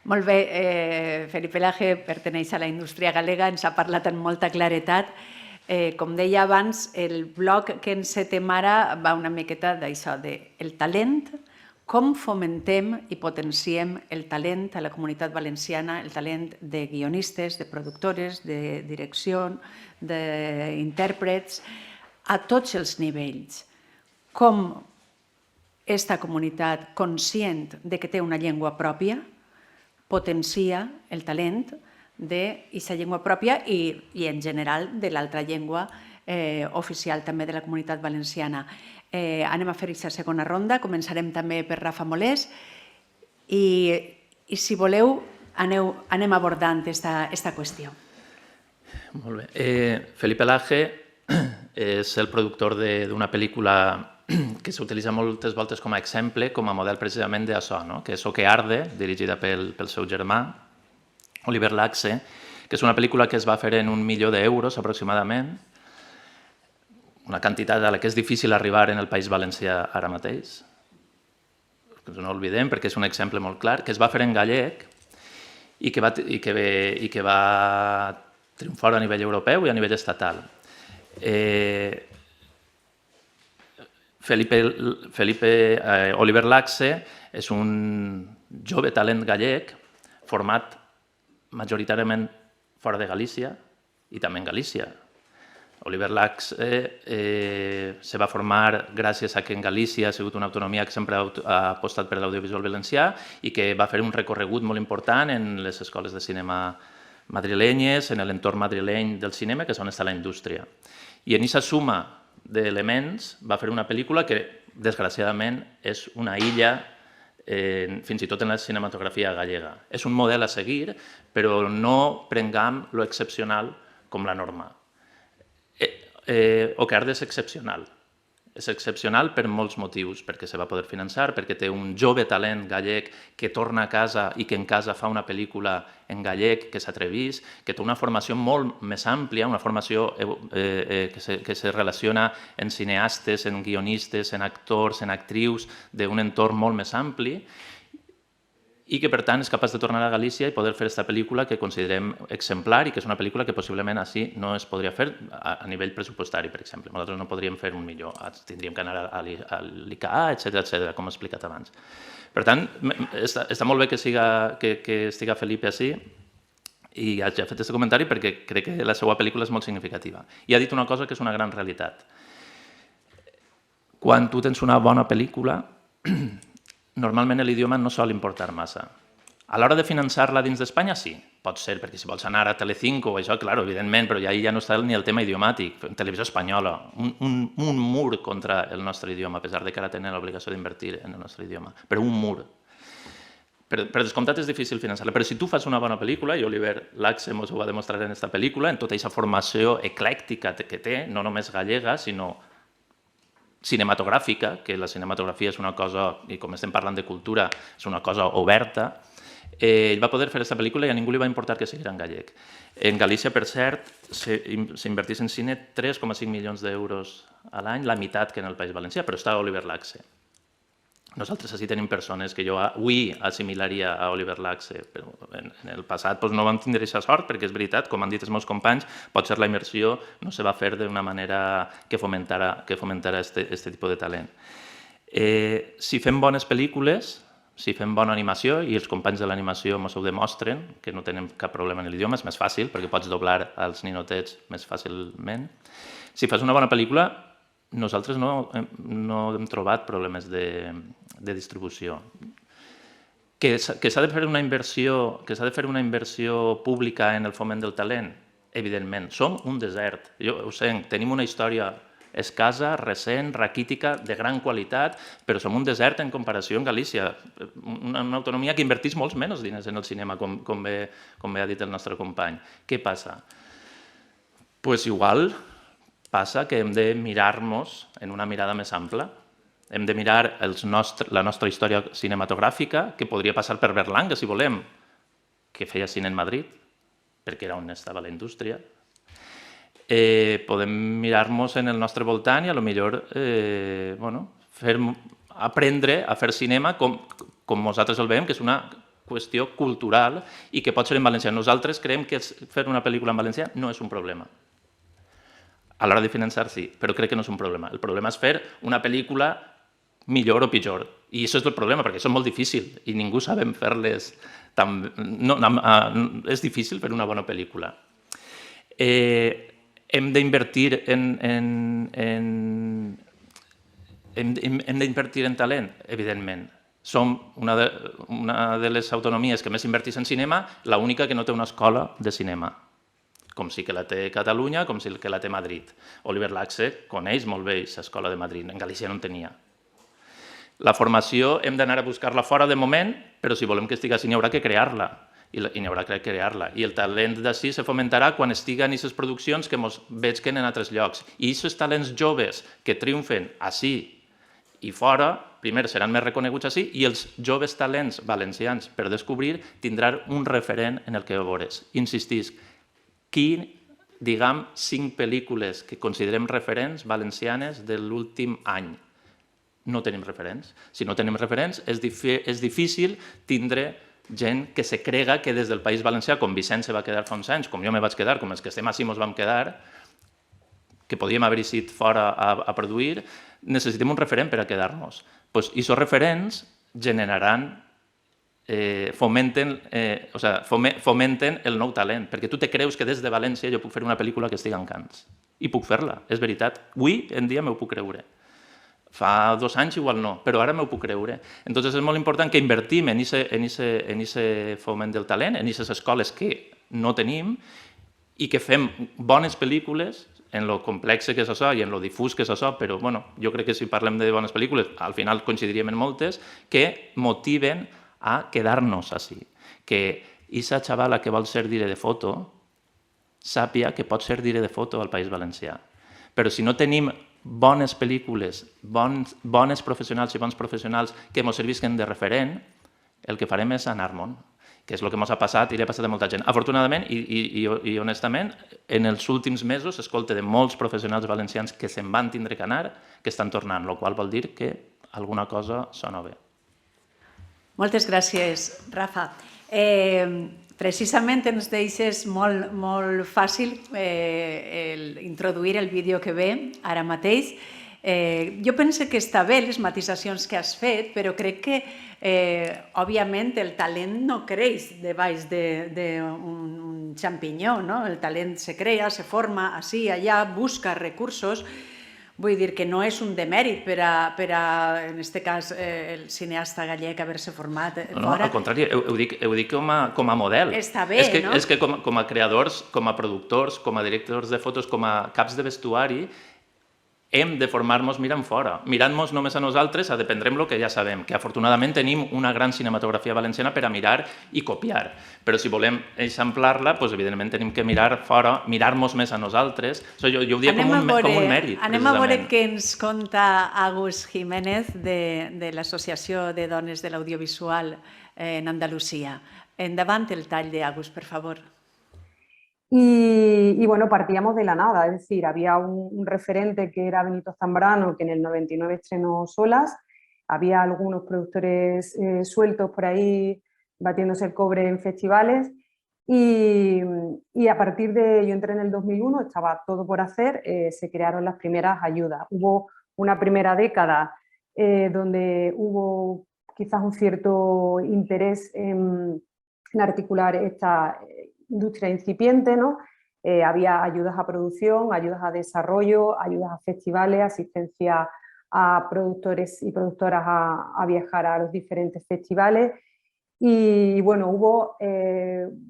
Molt bé, Felipe Laje perteneix a la indústria galega, ens ha parlat amb molta claretat. Com deia abans, el bloc que encetem ara va una miqueta d'això, del talent com fomentem i potenciem el talent a la comunitat valenciana, el talent de guionistes, de productores, de direcció, d'intèrprets, a tots els nivells. Com esta comunitat, conscient de que té una llengua pròpia, potencia el talent d'aquesta llengua pròpia i, en general, de l'altra llengua oficial també de la comunitat valenciana. Anem a fer aquesta segona ronda, començarem també per Rafa Molés i si voleu anem abordant aquesta qüestió. Molt bé. Felipe Laje és el productor d'una pel·lícula que s'utilitza moltes voltes com a exemple, com a model precisament d'això, que és O que arde, dirigida pel seu germà, Oliver Laxe, que és una pel·lícula que es va fer en €1.000.000 aproximadament, una quantitat a la que és difícil arribar en el País Valencià ara mateix, no oblidem perquè és un exemple molt clar, que es va fer en gallec i que va triomfar a nivell europeu i a nivell estatal. Oliver Laxe és un jove talent gallec format majoritàriament fora de Galícia i també en Galícia. Oliver Laxe se va formar gràcies a que en Galícia ha sigut una autonomia que sempre ha apostat per l'audiovisual valencià i que va fer un recorregut molt important en les escoles de cinema madrilenyes, en l'entorn madrileny del cinema, que és on està la indústria. I en aquesta suma d'elements va fer una pel·lícula que, desgraciadament, és una illa fins i tot en la cinematografia gallega. És un model a seguir, però no prengam lo excepcional com la norma. O que arde és excepcional. És excepcional per molts motius, perquè se va poder finançar, perquè té un jove talent gallec que torna a casa i que en casa fa una pel·lícula en gallec que s'atrevís, que té una formació molt més àmplia, una formació que se relaciona en cineastes, en guionistes, en actors, en actrius, d'un entorn molt més ampli, i que, per tant, és capaç de tornar a Galícia i poder fer aquesta pel·lícula que considerem exemplar i que és una pel·lícula que possiblement així no es podria fer a nivell pressupostari, per exemple. Nosaltres no podríem fer un millor, tindríem que anar a l'ICA, etc., com he explicat abans. Per tant, està molt bé que estigui Felipe així i ja he fet aquest comentari perquè crec que la seva pel·lícula és molt significativa. I ha dit una cosa que és una gran realitat. Quan tu tens una bona pel·lícula, normalment l'idioma no sol importar massa. A l'hora de finançar-la dins d'Espanya, sí, pot ser, perquè si vols anar a Telecinco o això, clar, evidentment, però ja no està ni el tema idiomàtic. Televisió espanyola, un mur contra el nostre idioma, a pesar que ara tenen l'obligació d'invertir en el nostre idioma, però un mur. Per descomptat és difícil finançar-la, però si tu fas una bona pel·lícula, i Oliver Laxe ens ho va demostrar en aquesta pel·lícula, en tota aquesta formació eclèctica que té, no només gallega, sinó cinematogràfica, que la cinematografia és una cosa, i com estem parlant de cultura, és una cosa oberta, ell va poder fer aquesta pel·lícula i a ningú li va importar que sigui en gallec. En Galícia, per cert, s'invertís en cine 3,5 milions d'euros a l'any, la meitat que en el País Valencià, però està Oliver Laxe. Nosaltres així tenim persones que jo avui assimilaria a Oliver Laxe, però en el passat no vam tindre aquesta sort, perquè és veritat, com han dit els meus companys, potser la immersió no se va fer d'una manera que fomentara aquest tipus de talent. Si fem bones pel·lícules, si fem bona animació, i els companys de l'animació ens ho demostren, que no tenen cap problema en l'idioma, és més fàcil, perquè pots doblar els ninotets més fàcilment. Si fas una bona pel·lícula, nosaltres no hem trobat problemes de distribució. Que s'ha de fer una inversió pública en el foment del talent? Evidentment. Som un desert. Jo ho sé, tenim una història escassa, recent, raquítica, de gran qualitat, però som un desert en comparació amb Galícia, una autonomia que invertís molts menys diners en el cinema, com bé ha dit el nostre company. Què passa? Doncs igual passa que hem de mirar-nos en una mirada més ampla. Hem de mirar la nostra història cinematogràfica, que podria passar per Berlanga, si volem, que feia cine en Madrid, perquè era on estava la indústria. Podem mirar-nos en el nostre voltant i potser aprendre a fer cinema com nosaltres el veiem, que és una qüestió cultural i que pot ser en valencià. Nosaltres creiem que fer una pel·lícula en valencià no és un problema. A l'hora de finançar, sí, però crec que no és un problema. El problema és fer una pel·lícula millor o pitjor. I això és el problema, perquè això és molt difícil i ningú sabem fer-les tan... És difícil fer una bona pel·lícula. Hem d'invertir en talent, evidentment. Som una de les autonomies que més inverteix en cinema, l'única que no té una escola de cinema, com sí que la té Catalunya, com sí que la té Madrid. Oliver Laxe coneix molt bé aquesta escola de Madrid, en Galícia no en tenia. La formació hem d'anar a buscar-la fora de moment, però si volem que estigui així n'hi haurà que crear-la. I n'hi haurà que crear-la. I el talent d'ací se fomentarà quan estiguen aquestes produccions que ens veig en altres llocs. I aquests talents joves que triomfen així i fora, primer seran més reconeguts així, i els joves talents valencians per descobrir tindran un referent en el que veuràs. Insistisc, diguem 5 pel·lícules que considerem referents valencianes de l'últim any. No tenim referents. Si no tenim referents, és difícil tindre gent que se crega que des del País Valencià, com Vicent se va quedar fa uns anys, com jo me vaig quedar, com els que estem així ens vam quedar, que podíem haver ixit fora a produir, necessitem un referent per a quedar-nos. I aquests referents generaran, fomenten el nou talent, perquè tu te creus que des de València jo puc fer una pel·lícula que estigui en Cants. I puc fer-la, és veritat. Avui en dia m'ho puc creure. Fa 2 anys igual no, però ara m'ho puc creure. Entonces és molt important que invertim en aquest foment del talent, en aquestes escoles que no tenim i que fem bones pel·lícules en lo complex que és això i en lo difús que és això, però jo crec que si parlem de bones pel·lícules, al final coincidiríem en moltes, que motiven a quedar-nos així. Que aquesta xavala que vol ser dire de foto sàpia que pot ser dire de foto al País Valencià. Però si no tenim bones pel·lícules, bones professionals i bons professionals que ens servisquen de referent, el que farem és anar-me'n, que és el que ens ha passat i li ha passat a molta gent. Afortunadament i honestament, en els últims mesos escolto de molts professionals valencians que se'n van tindre que anar, que estan tornant, el qual vol dir que alguna cosa sona bé. Moltes gràcies, Rafa. Precisament ens deixes molt fàcil introduir el vídeo que ve ara mateix. Jo penso que està bé les matisacions que has fet, però crec que, òbviament, el talent no creix debaix d'un xampinyó. El talent se crea, se forma, així, allà, busca recursos. Vull dir que no és un demèrit per a, en aquest cas, el cineasta gallec haver-se format fora. No, al contrari, ho dic com a model. Està bé, no? És que com a creadors, com a productors, com a directors de fotos, com a caps de vestuari, hem de formar-nos mirant fora. Mirant-nos només a nosaltres, a dependre el que ja sabem, que afortunadament tenim una gran cinematografia valenciana per a mirar i copiar. Però si volem eixamplar-la, evidentment tenim que mirar fora, mirar-nos més a nosaltres. Jo ho diria com un mèrit. Anem a veure què ens conta Agus Jiménez de l'Associació de Dones de l'Audiovisual en Andalusia. Endavant el tall d'Agus, per favor. Y bueno, partíamos de la nada, es decir, había un referente que era Benito Zambrano, que en el 99 estrenó Solas, había algunos productores sueltos por ahí batiéndose el cobre en festivales y a partir de, yo entré en el 2001, estaba todo por hacer, se crearon las primeras ayudas. Hubo una primera década donde hubo quizás un cierto interés en articular esta industria incipiente, ¿no? Había ayudas a producción, ayudas a desarrollo, ayudas a festivales, asistencia a productores y productoras a viajar a los diferentes festivales y bueno, hubo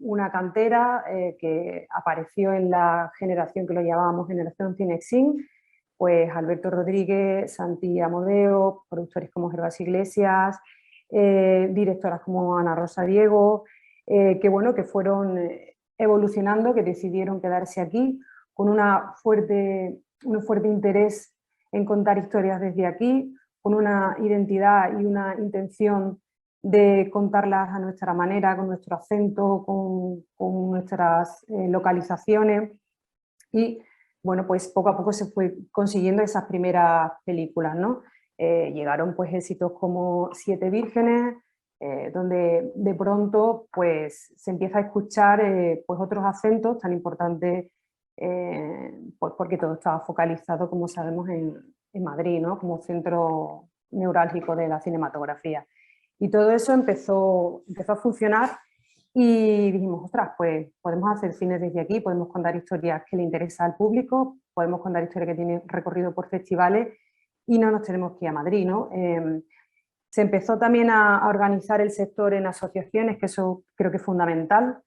una cantera que apareció en la generación que lo llamábamos Generación Cinexin, pues Alberto Rodríguez, Santi Amodeo, productores como Gervasio Iglesias, directoras como Ana Rosa Diego, que fueron evolucionando, que decidieron quedarse aquí con un fuerte interés en contar historias desde aquí, con una identidad y una intención de contarlas a nuestra manera, con nuestro acento, con nuestras localizaciones y bueno, pues poco a poco se fue consiguiendo esas primeras películas, ¿no? Llegaron pues éxitos como Siete Vírgenes, donde de pronto pues, se empieza a escuchar pues, otros acentos tan importantes pues, porque todo estaba focalizado, como sabemos, en Madrid, ¿no? Como centro neurálgico de la cinematografía. Y todo eso empezó a funcionar y dijimos, ostras, pues podemos hacer cine desde aquí, podemos contar historias que le interesa al público, podemos contar historias que tienen recorrido por festivales y no nos tenemos que ir a Madrid, ¿no? Se empezó también a organizar el sector en asociaciones, que eso creo que es fundamental,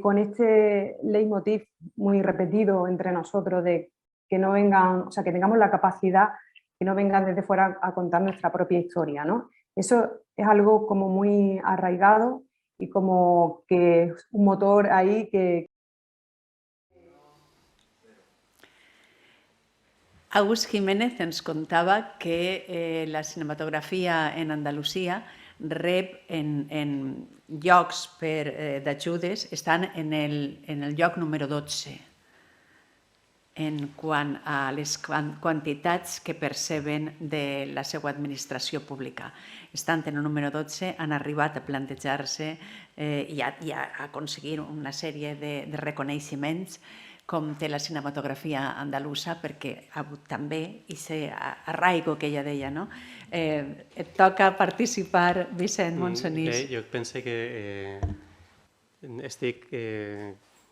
con este leitmotiv muy repetido entre nosotros de que no vengan, o sea, que tengamos la capacidad, que no vengan desde fuera a contar nuestra propia historia, ¿no? Eso es algo como muy arraigado y como que es un motor ahí que... Agus Jiménez ens contava que la cinematografia en Andalusia rep en llocs d'ajudes, estan en el lloc número 12 en quant a les quantitats que perceben de la seva administració pública. Estan en el número 12, han arribat a plantejar-se i a aconseguir una sèrie de reconeixements com té la cinematografia andalusa, perquè ha hagut també aquest arraigo que ella deia, no? Et toca participar, Vicent Monsonís. Jo penso que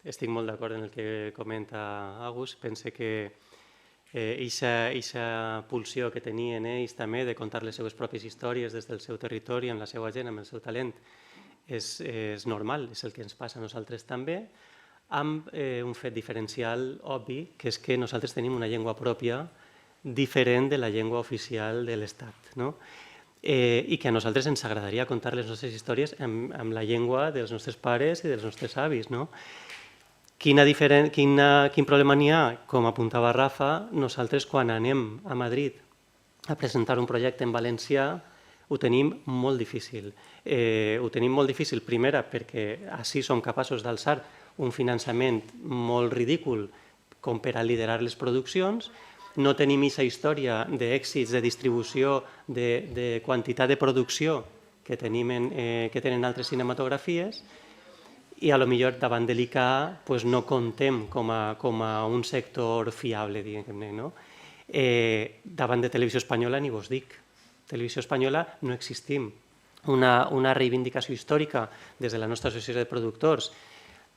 estic molt d'acord en el que comenta Agus. Penso que aquesta pulsió que tenien ells també de contar les seves pròpies històries des del seu territori, amb la seva gent, amb el seu talent, és normal, és el que ens passa a nosaltres també, amb un fet diferencial obvi, que és que nosaltres tenim una llengua pròpia diferent de la llengua oficial de l'Estat, no? I que a nosaltres ens agradaria contar les nostres històries amb la llengua dels nostres pares i dels nostres avis, no? Quin problema n'hi ha? Com apuntava Rafa, nosaltres quan anem a Madrid a presentar un projecte en valencià ho tenim molt difícil. Ho tenim molt difícil, primera, perquè així som capaços d'alçar un finançament molt ridícul com per a liderar les produccions, no tenim aquesta història d'èxits, de distribució, de quantitat de producció que tenen altres cinematografies, i potser davant de l'ICA no contem com a un sector fiable, diguem-ne, no? Davant de Televisió Espanyola ni vos dic. Televisió Espanyola no existim. Una reivindicació històrica des de la nostra associació de productors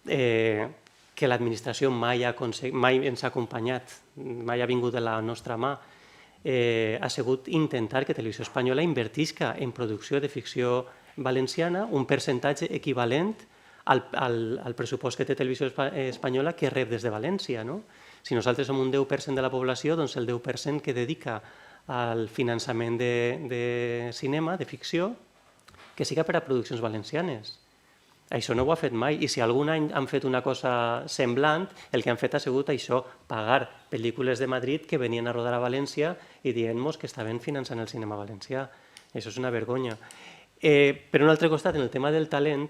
que l'administració mai ens ha acompanyat, mai ha vingut de la nostra mà, ha sigut intentar que Televisió Espanyola invertisca en producció de ficció valenciana un percentatge equivalent al pressupost que té Televisió Espanyola que rep des de València. Si nosaltres som un 10% de la població, doncs el 10% que dedica al finançament de cinema, de ficció, que siga per a produccions valencianes. Això no ho ha fet mai, i si algun any han fet una cosa semblant, el que han fet ha sigut això, pagar pel·lícules de Madrid que venien a rodar a València i dient-nos que estaven finançant el cinema valencià. Això és una vergonya. Per un altre costat, en el tema del talent,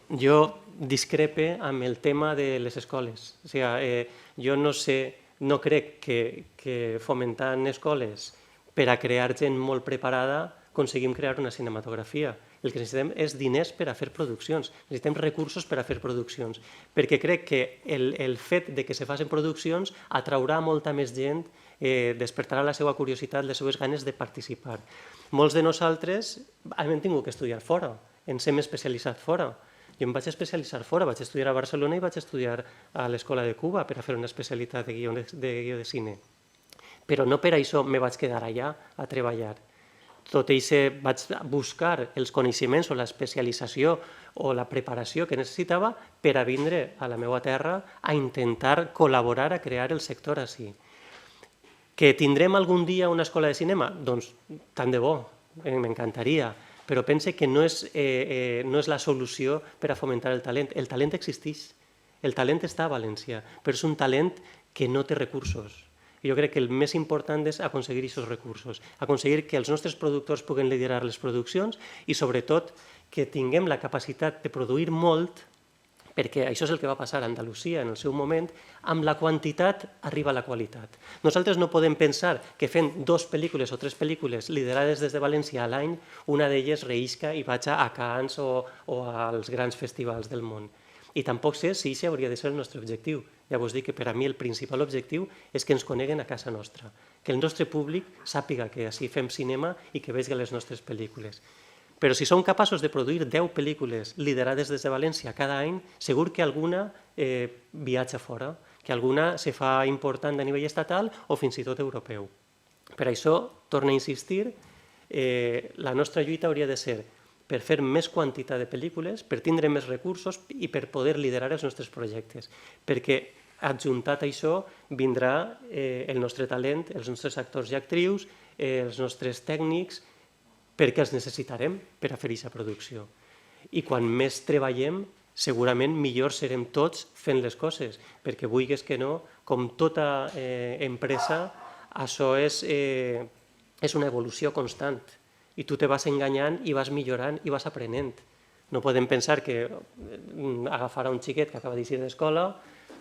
jo discrepe amb el tema de les escoles. O sigui, jo no crec que fomentant escoles per a crear gent molt preparada aconseguim crear una cinematografia. El que necessitem és diners per a fer produccions, necessitem recursos per a fer produccions, perquè crec que el fet que se facin produccions atraurà molta més gent, despertarà la seva curiositat, les seves ganes de participar. Molts de nosaltres hem tingut que estudiar fora, ens hem especialitzat fora. Jo em vaig especialitzar fora, vaig estudiar a Barcelona i vaig estudiar a l'Escola de Cuba per a fer una especialitat de guió de cine. Però no per això me vaig quedar allà a treballar. Tot i que vaig buscar els coneixements o l'especialització o la preparació que necessitava per a vindre a la meva terra a intentar col·laborar a crear el sector així. Que tindrem algun dia una escola de cinema? Doncs tant de bo, m'encantaria, però pense que no és la solució per a fomentar el talent. El talent existeix, el talent està a València, però és un talent que no té recursos. Jo crec que el més important és aconseguir aquests recursos, aconseguir que els nostres productors puguen liderar les produccions i, sobretot, que tinguem la capacitat de produir molt, perquè això és el que va passar a Andalusia en el seu moment, amb la quantitat arriba la qualitat. Nosaltres no podem pensar que fent 2 pel·lícules o 3 pel·lícules liderades des de València a l'any, una d'elles reïsca i vaig a Cannes o als grans festivals del món. I tampoc sé si això hauria de ser el nostre objectiu. Llavors dic que per a mi el principal objectiu és que ens coneguen a casa nostra, que el nostre públic sàpiga que així fem cinema i que vegi les nostres pel·lícules. Però si som capaços de produir 10 pel·lícules liderades des de València cada any, segur que alguna viatja fora, que alguna se fa important a nivell estatal o fins i tot europeu. Per això, torno a insistir, la nostra lluita hauria de ser per fer més quantitat de pel·lícules, per tindre més recursos i per poder liderar els nostres projectes. Perquè adjuntat a això vindrà el nostre talent, els nostres actors i actrius, els nostres tècnics, perquè els necessitarem per a fer aquesta producció. I quan més treballem, segurament millor serem tots fent les coses, perquè vulguis que no, com tota empresa, això és una evolució constant. I tu te vas enganyant i vas millorant i vas aprenent. No podem pensar que agafar un xiquet que acaba d'eixir d'escola,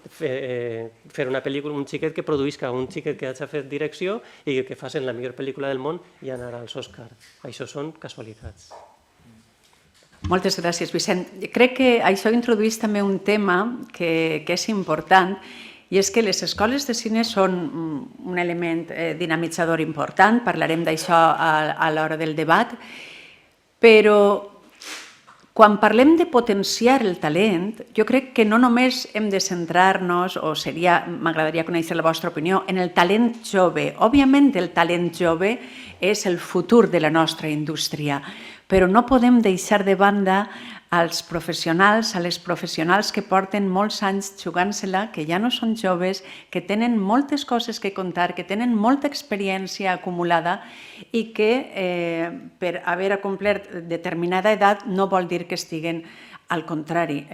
fer una pel·lícula, un xiquet que produïsca, un xiquet que hagi fet direcció i que facin la millor pel·lícula del món i anar als Òscar. Això són casualitats. Moltes gràcies, Vicent. Crec que això introdueix també un tema que és important, i és que les escoles de cine són un element dinamitzador important, parlarem d'això a l'hora del debat, però quan parlem de potenciar el talent, jo crec que no només hem de centrar-nos, o m'agradaria conèixer la vostra opinió, en el talent jove. Òbviament el talent jove és el futur de la nostra indústria, però no podem deixar de banda als professionals, a les professionals que porten molts anys jugant-se-la, que ja no són joves, que tenen moltes coses que contar, que tenen molta experiència acumulada i que per haver complert determinada edat no vol dir que estiguen al contrari,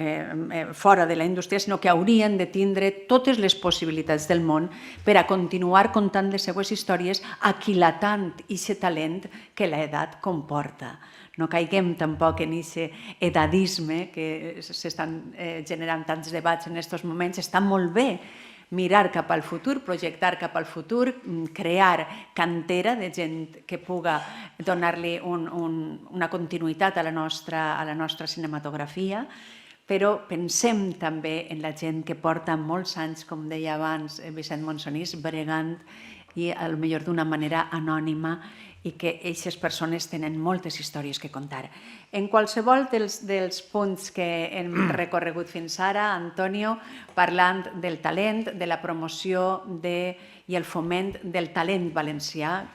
fora de la indústria, sinó que haurien de tindre totes les possibilitats del món per a continuar contant les seues històries, aquilatant aquest talent que l'edat comporta. No caiguem tampoc en aquest edadisme que s'estan generant tants debats en aquests moments. Està molt bé mirar cap al futur, projectar cap al futur, crear cantera de gent que puga donar-li una continuïtat a la nostra cinematografia, però pensem també en la gent que porta molts anys, com deia abans Vicent Monsonís, bregant i potser d'una manera anònima, i que aquestes persones tenen moltes històries que contar. En qualsevol dels punts que hem recorregut fins ara, Antonio, parlant del talent, de la promoció i el foment del talent valencià,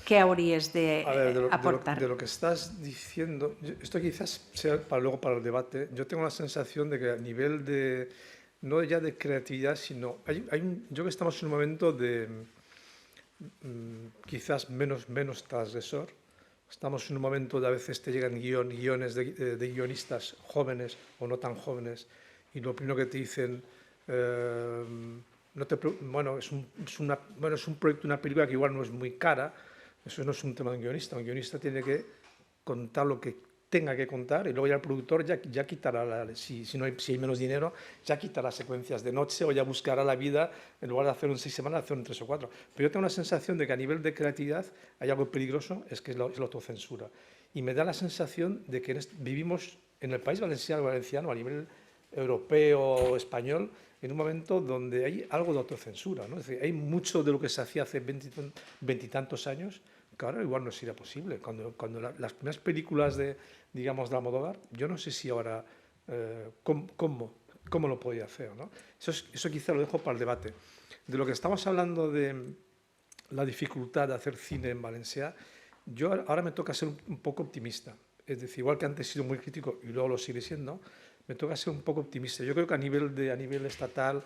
¿qué habrías de aportar? De lo que estás diciendo, esto quizás sea luego para el debate, yo tengo la sensación de que a nivel de, no ya de creatividad, sino, yo creo que estamos en un momento de quizás menos transgresor. Estamos en un momento de a veces te llegan guiones de guionistas jóvenes o no tan jóvenes y lo primero que te dicen, es un proyecto, una película que igual no es muy cara, eso no es un tema de un guionista tiene que contar lo que tenga que contar y luego ya el productor ya quitará, si hay menos dinero, ya quitará secuencias de noche o ya buscará la vida, en lugar de hacer en 6 semanas, hacer en 3 o 4. Pero yo tengo la sensación de que a nivel de creatividad hay algo peligroso, es que es la autocensura. Y me da la sensación de que vivimos en el país valenciano, a nivel europeo o español, en un momento donde hay algo de autocensura, ¿no? Es decir, hay mucho de lo que se hacía hace 20 y tantos años que ahora igual no sería posible. Cuando las primeras películas de Almodóvar, yo no sé si ahora cómo lo podía hacer, ¿no? Eso quizá lo dejo para el debate. De lo que estamos hablando de la dificultad de hacer cine en Valencia, yo ahora me toca ser un poco optimista. Es decir, igual que antes he sido muy crítico y luego lo seguiré siendo, me toca ser un poco optimista. Yo creo que a nivel estatal,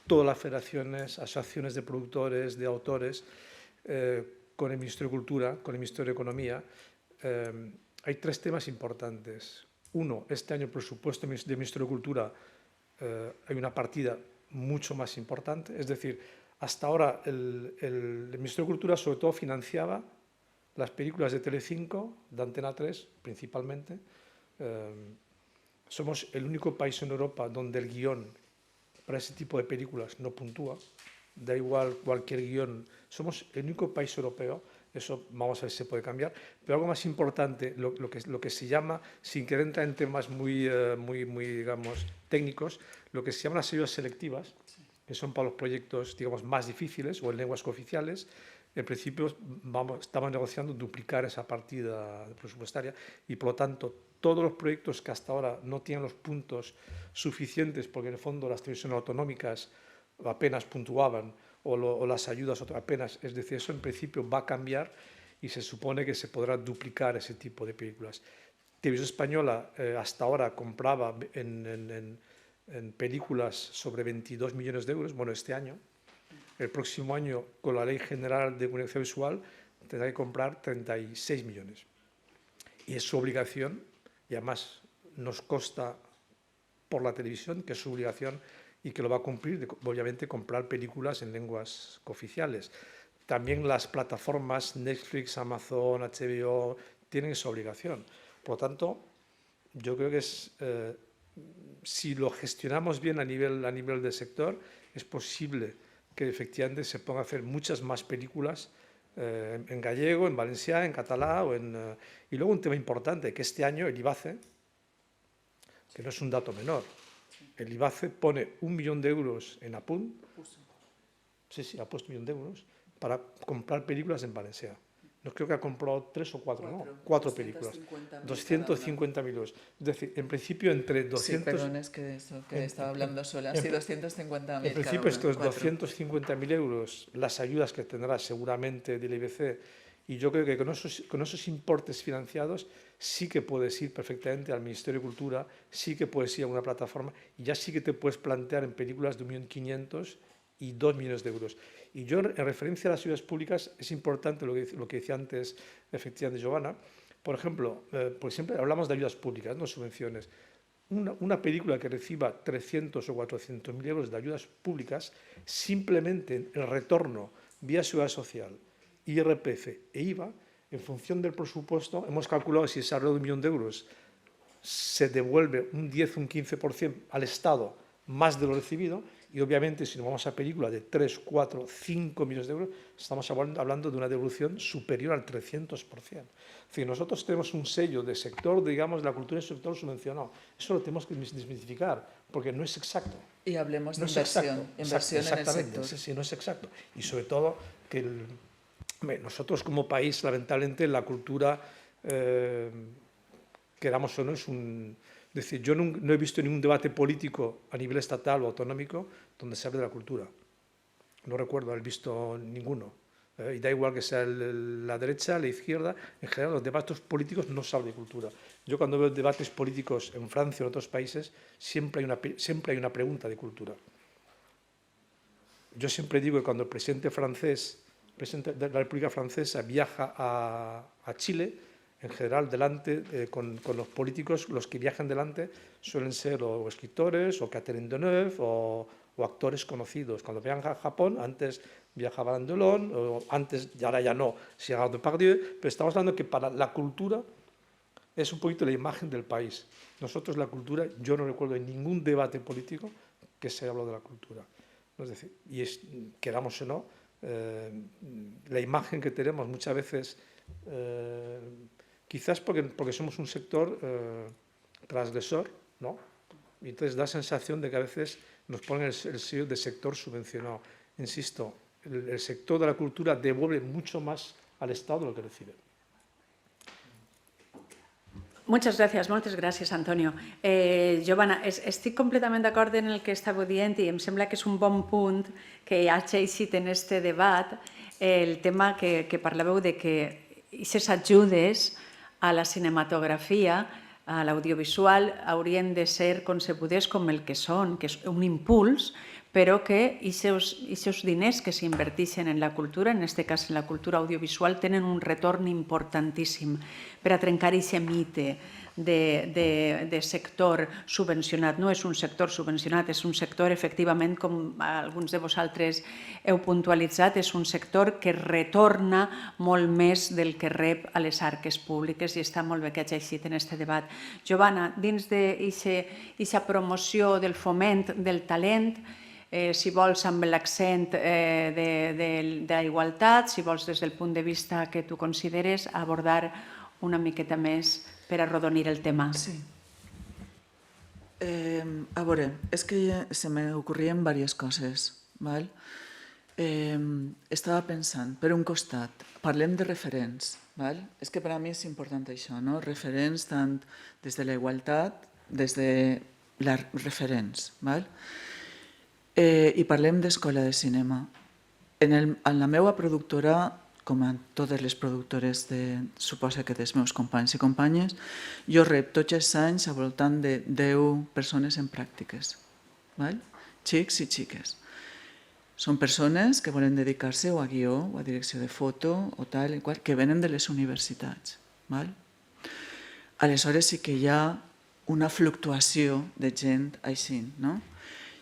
todas las federaciones, asociaciones de productores, de autores, con el Ministerio de Cultura, con el Ministerio de Economía, hay 3 temas importantes. Uno, este año el presupuesto del Ministerio de Cultura hay una partida mucho más importante. Es decir, hasta ahora el Ministerio de Cultura sobre todo financiaba las películas de Telecinco, de Antena 3 principalmente. Somos el único país en Europa donde el guión para ese tipo de películas no puntúa. Da igual cualquier guión. Somos el único país europeo, eso vamos a ver si se puede cambiar, pero algo más importante, lo que se llama, sin querer entrar en temas muy digamos, técnicos, lo que se llaman las ayudas selectivas, que son para los proyectos, digamos, más difíciles o en lenguas cooficiales. En principio estamos negociando duplicar esa partida presupuestaria y, por lo tanto, todos los proyectos que hasta ahora no tienen los puntos suficientes, porque en el fondo las televisiones autonómicas apenas puntuaban o las ayudas apenas, es decir, eso en principio va a cambiar y se supone que se podrá duplicar ese tipo de películas. Televisión Española hasta ahora compraba en películas sobre 22 millones de euros, bueno, este año. El próximo año, con la Ley General de Comunicación Visual, tendrá que comprar 36 millones. Y es su obligación, y además nos consta por la televisión que es su obligación y que lo va a cumplir, obviamente, comprar películas en lenguas cooficiales. También las plataformas Netflix, Amazon, HBO tienen esa obligación. Por lo tanto, yo creo que si lo gestionamos bien a nivel del sector, es posible que efectivamente se pongan a hacer muchas más películas en gallego, en valenciano, en catalán. Y luego un tema importante, que este año el IBACE, que no es un dato menor, el IBACE pone 1 millón de euros en Apunt, sí, ha puesto 1 millón de euros, para comprar películas en valenciano. No creo que ha comprado 3 o 4, ¿no? 4 películas. 250.000 euros. Es decir, en principio entre 200... Sí, perdón, es que eso, que estaba hablando sola. Sí, 250.000. En principio estos 250.000 euros, las ayudas que tendrá seguramente del IBC, y yo creo que con esos importes financiados sí que puedes ir perfectamente al Ministerio de Cultura, sí que puedes ir a una plataforma y ya sí que te puedes plantear en películas de 1.500.000 y 2 millones de euros. Y yo, en referencia a las ayudas públicas, es importante lo que decía antes, efectivamente, Giovanna. Por ejemplo, pues siempre hablamos de ayudas públicas, no subvenciones. Una película que reciba 300 o 400.000 euros de ayudas públicas, simplemente el retorno vía Seguridad Social, IRPF e IVA, en función del presupuesto, hemos calculado si es alrededor de 1 millón de euros, se devuelve un 10 o un 15% al Estado más de lo recibido. Y obviamente, si nos vamos a películas de 3, 4, 5 millones de euros, estamos hablando de una devolución superior al 300%. Es decir, nosotros tenemos un sello de sector, digamos, de la cultura y sector subvencionado. Eso lo tenemos que desmitificar, porque no es exacto. Y hablemos de no inversión en el sector. Sí, no es exacto. Y sobre todo, que nosotros como país, lamentablemente, la cultura, queramos o no, es un... Es decir, yo no he visto ningún debate político a nivel estatal o autonómico donde se hable de la cultura. No recuerdo haber visto ninguno. Y da igual que sea la derecha, la izquierda, en general los debates políticos no se habla de cultura. Yo cuando veo debates políticos en Francia o en otros países, siempre hay una pregunta de cultura. Yo siempre digo que cuando el presidente de la República Francesa viaja a Chile, en general, delante, con los políticos, los que viajan delante suelen ser o escritores, o Catherine Deneuve, o actores conocidos. Cuando viajan a Japón, antes viajaba Alain Delon, o antes, y ahora ya no, Gérard Depardieu, pero estamos hablando que para la cultura es un poquito la imagen del país. Nosotros la cultura, yo no recuerdo en ningún debate político que se haya hablado de la cultura. Es decir, queramos o no, la imagen que tenemos muchas veces... quizás porque somos un sector transgresor, ¿no? Y entonces da sensación de que a veces nos ponen el sello de sector subvencionado. Insisto, el sector de la cultura devuelve mucho más al Estado de lo que recibe. Moltes gràcies, Antonio. Giovanna, estic completament d'acord en el que estàveu dient i em sembla que és un bon punt que hagi eixit en aquest debat el tema que parlàveu de que aquestes ajudes a la cinematografia, a l'audiovisual, haurien de ser concebudes com el que són, que és un impuls, però que aquests diners que s'inverteixen en la cultura, en aquest cas en la cultura audiovisual, tenen un retorn importantíssim per a trencar aquest mite de sector subvencionat. No és un sector subvencionat, és un sector, efectivament, com alguns de vosaltres heu puntualitzat, és un sector que retorna molt més del que rep a les arques públiques i està molt bé que hagi eixit en aquest debat. Giovanna, dins d'aquesta promoció del foment del talent, si vols amb l'accent de la igualtat, si vols des del punt de vista que tu consideres, abordar una miqueta més per arrodonir el tema. Sí. A veure, és que se m'ocorrien diverses coses, val? Estava pensant, per un costat, parlem de referents, val? És que per a mi és important això, no? Referents tant des de la igualtat, des de les referents, val? I parlem d'escola de cinema. En la meva productora, com en totes les productores, suposa que dels meus companys i companyes, jo rep tots els anys al voltant de 10 persones en pràctiques, val? Xics i xiques. Són persones que volen dedicar-se o a guió, o a direcció de foto, o tal, que venen de les universitats. Val? Aleshores sí que hi ha una fluctuació de gent així, no?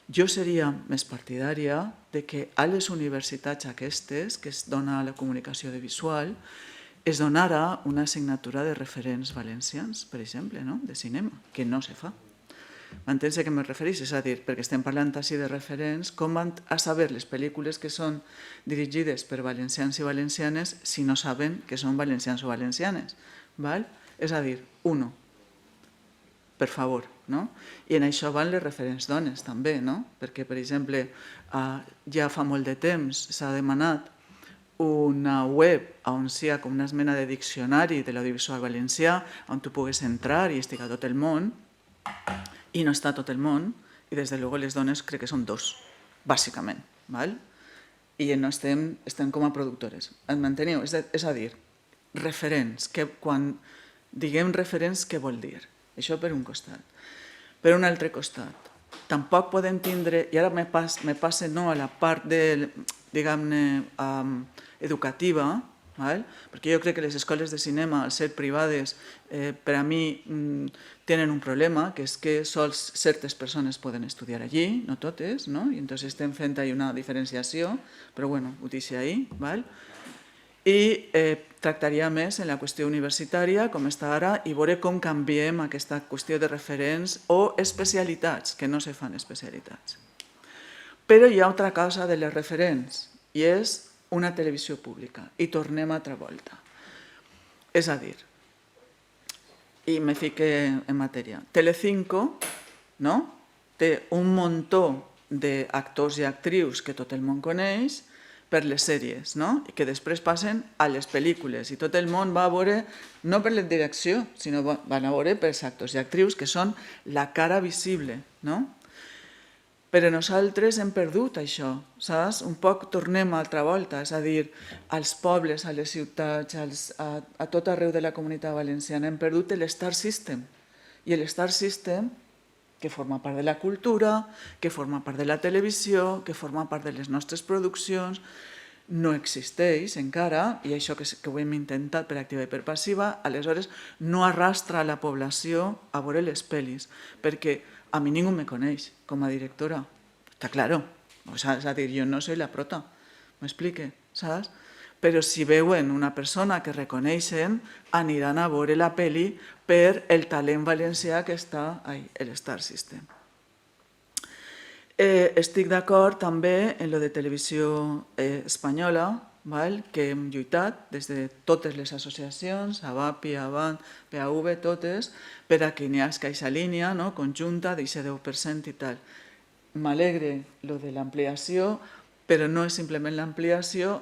Jo seria més partidària de que a les universitats aquestes, que es dona a la comunicació audiovisual, es donara una assignatura de referents valencians, per exemple, no? De cinema, que no se fa. M'entens a què me referís? És a dir, perquè estem parlant així de referents, com van a saber les pel·lícules que són dirigides per valencians i valencianes si no saben que són valencians o valencianes? Val? És a dir, per favor, no? I en això van les referents dones també, no? Perquè, per exemple, ja fa molt de temps s'ha demanat una web on hi ha com una mena de diccionari de l'audiovisual valencià on tu pugues entrar i estiga tot el món, i no està tot el món, i des de luego les dones crec que són 2, bàsicament, val? I no estem com a productores. M'enteniu? És a dir, referents, que quan diguem referents, què vol dir? Això per un costat. Per un altre costat, tampoc podem tindre, i ara me passe no a la part diguem-ne educativa, perquè jo crec que les escoles de cinema, al ser privades, per a mi tenen un problema, que és que sols certes persones poden estudiar allí, no totes, i entonces estem fent una diferenciació, però bueno, ho deixo ahí, i tractaria més en la qüestió universitària, com està ara, i veure com canviem aquesta qüestió de referents o especialitats, que no se fan especialitats. Però hi ha altra cosa de les referents, i és una televisió pública, i tornem a altra volta. És a dir, i me fique en matèria, Telecinco té un muntó d'actors i actrius que tot el món coneix, per les sèries, i que després passen a les pel·lícules, i tot el món va a veure, no per la direcció, sinó van a veure pels actors i actrius, que són la cara visible, però nosaltres hem perdut això, saps? Un poc tornem a altra volta, és a dir, als pobles, a les ciutats, a tot arreu de la comunitat valenciana, hem perdut l'Star System, i l'Star System, que forma part de la cultura, que forma part de la televisió, que forma part de les nostres produccions, no existeix encara, i això que ho hem intentat per activa i per passiva, aleshores no arrastra la població a veure les pel·lis, perquè a mi ningú me coneix com a directora, està claro, és a dir, jo no soy la prota, m'explique, saps? Però si veuen una persona que reconeixen, aniran a veure la pel·li per el talent valencià que està a l'Star System. Estic d'acord també en lo de televisió espanyola, que hem lluitat des de totes les associacions, ABAPI, ABAN, PAV, totes, per a que n'hi hagi aquesta línia conjunta d'aquest 10% i tal. M'alegre lo de l'ampliació, però no és simplement l'ampliació,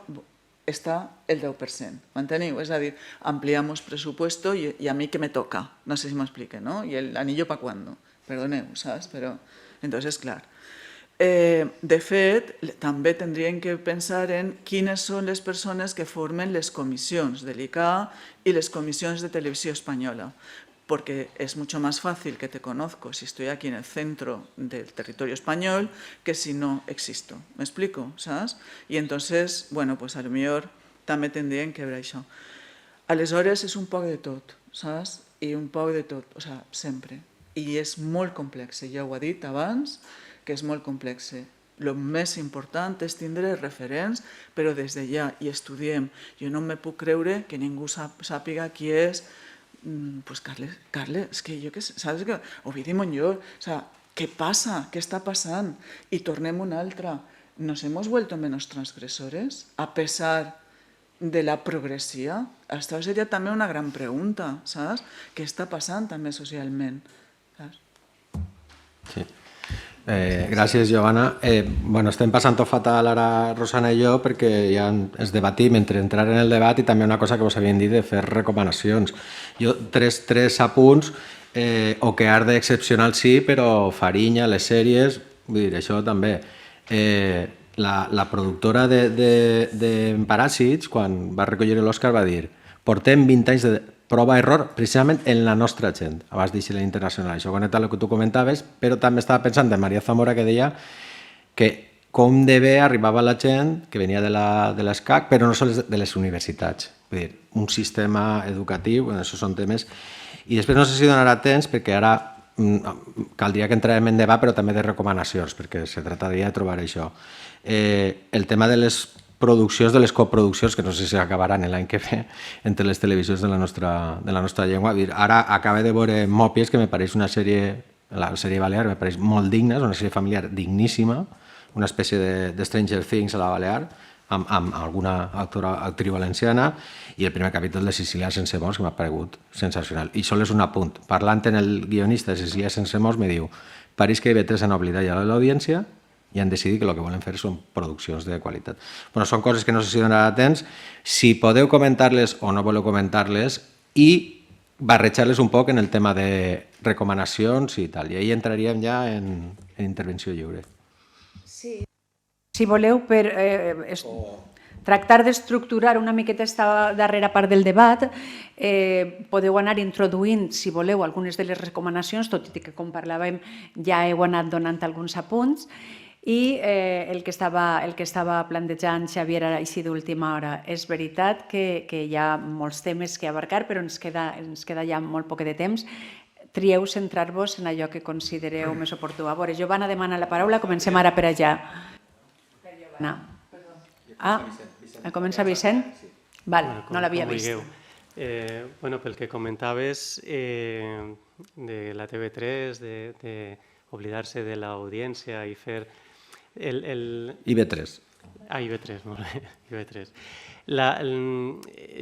està el 10%, ¿m'enteniu? És a dir, ampliamos presupuesto y a mí que me toca, no sé si m'explique, ¿no? ¿Y el anillo para cuándo? Perdoneu, saps? Però, entonces, clar. De fet, també tindríem que pensar en quines són les persones que formen les comissions de l'ICA i les comissions de televisió espanyola, porque es mucho más fácil que te conozco si estoy aquí en el centro del territorio español que si no existo. ¿Me explico? ¿Sabes? Y entonces, bueno, pues a lo mejor també tendríem que veure això. Aleshores és un poc de tot, saps? I un poc de tot, o sigui, sempre. I és molt complex, ja ho he dit abans, que és molt complex. El més important és tindre referents, però des de ja hi estudiem. Jo no me puc creure que ningú sàpiga qui és pues Carles, es que yo que sé, ¿sabes? Ovidi Montllor, o sea, ¿qué pasa? ¿Qué está pasando? Y tornemos una altra. ¿Nos hemos vuelto menos transgresores a pesar de la progresía? Esto sería también una gran pregunta, ¿sabes? ¿Qué está pasando también socialmente? ¿Sabes? Sí. Gràcies, Giovanna. Estem passant-ho fatal ara, Rosana i jo, perquè ja es debatim entre entrar en el debat i també una cosa que vos havien dit de fer recomanacions. Jo, tres apunts, Oquear d'excepcional sí, però Fariña, les sèries, vull dir, això també. La productora de Paràsits, quan va recollir l'Òscar, va dir: portem 20 anys de prova-error precisament en la nostra gent, abans d'eixir la internacional. Això connecta el que tu comentaves, però també estava pensant en Maria Zamora, que deia que com de bé arribava la gent que venia de l'ESCAC, però no sols de les universitats. Vull dir, un sistema educatiu, això són temes... I després no sé si donarà temps, perquè ara caldria que entrarem en debat, però també de recomanacions, perquè se trataria de trobar això. El tema de les produccions, de les coproduccions, que no sé si acabaran l'any que ve, entre les televisions de la nostra llengua. Ara acaba de veure Mòpies, que me pareix una sèrie, la sèrie balear, me pareix molt digna, és una sèrie familiar digníssima, una espècie de Stranger Things a la Balear, amb alguna actriu valenciana, i el primer capítol de Sicília sense morts, que m'ha paregut sensacional. I sol és un apunt. Parlant en el guionista de Sicília sense morts, me diu: París que IB3 han oblidat ja l'audiència i han decidit que el que volen fer són produccions de qualitat. Són coses que no sé si donarà temps. Si podeu comentar-les o no voleu comentar-les i barrejar-les un poc en el tema de recomanacions i tal. I ahí entraríem ja en intervenció lliure. Sí. Si voleu, per tractar d'estructurar una miqueta aquesta darrera part del debat, podeu anar introduint, si voleu, algunes de les recomanacions, tot i que, com parlàvem, ja heu anat donant alguns apunts, i el que estava plantejant Xavier així d'última hora. És veritat que hi ha molts temes que abarcar, però ens queda ja molt poc de temps. Trieu centrar-vos en allò que considereu més oportú. A veure, Giovanna demana la paraula, comencem ara per allà. Comença Vicent? Val, no l'havia vist. Pel que comentaves de la TV3, d'oblidar-se de l'audiència i fer... IB3. IB3, molt bé, IB3.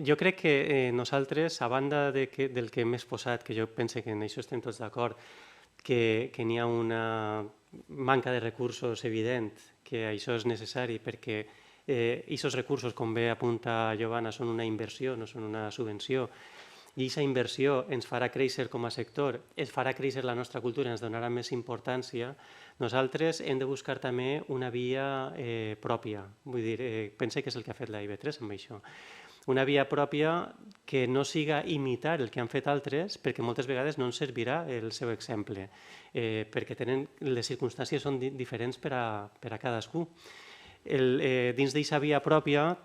Jo crec que nosaltres, a banda del que hem exposat, que jo penso que en això estem tots d'acord, que n'hi ha una manca de recursos evident, que això és necessari perquè aquests recursos, com bé apunta Giovanna, són una inversió, no són una subvenció, i aquesta inversió ens farà créixer com a sector, ens farà créixer la nostra cultura, ens donarà més importància. Nosaltres hem de buscar també una via pròpia, vull dir, penso que és el que ha fet la IB3 amb això. Una via pròpia que no siga imitar el que han fet altres, perquè moltes vegades no ens servirà el seu exemple, perquè les circumstàncies són diferents per a cadascú. Dins d'aquesta via pròpia,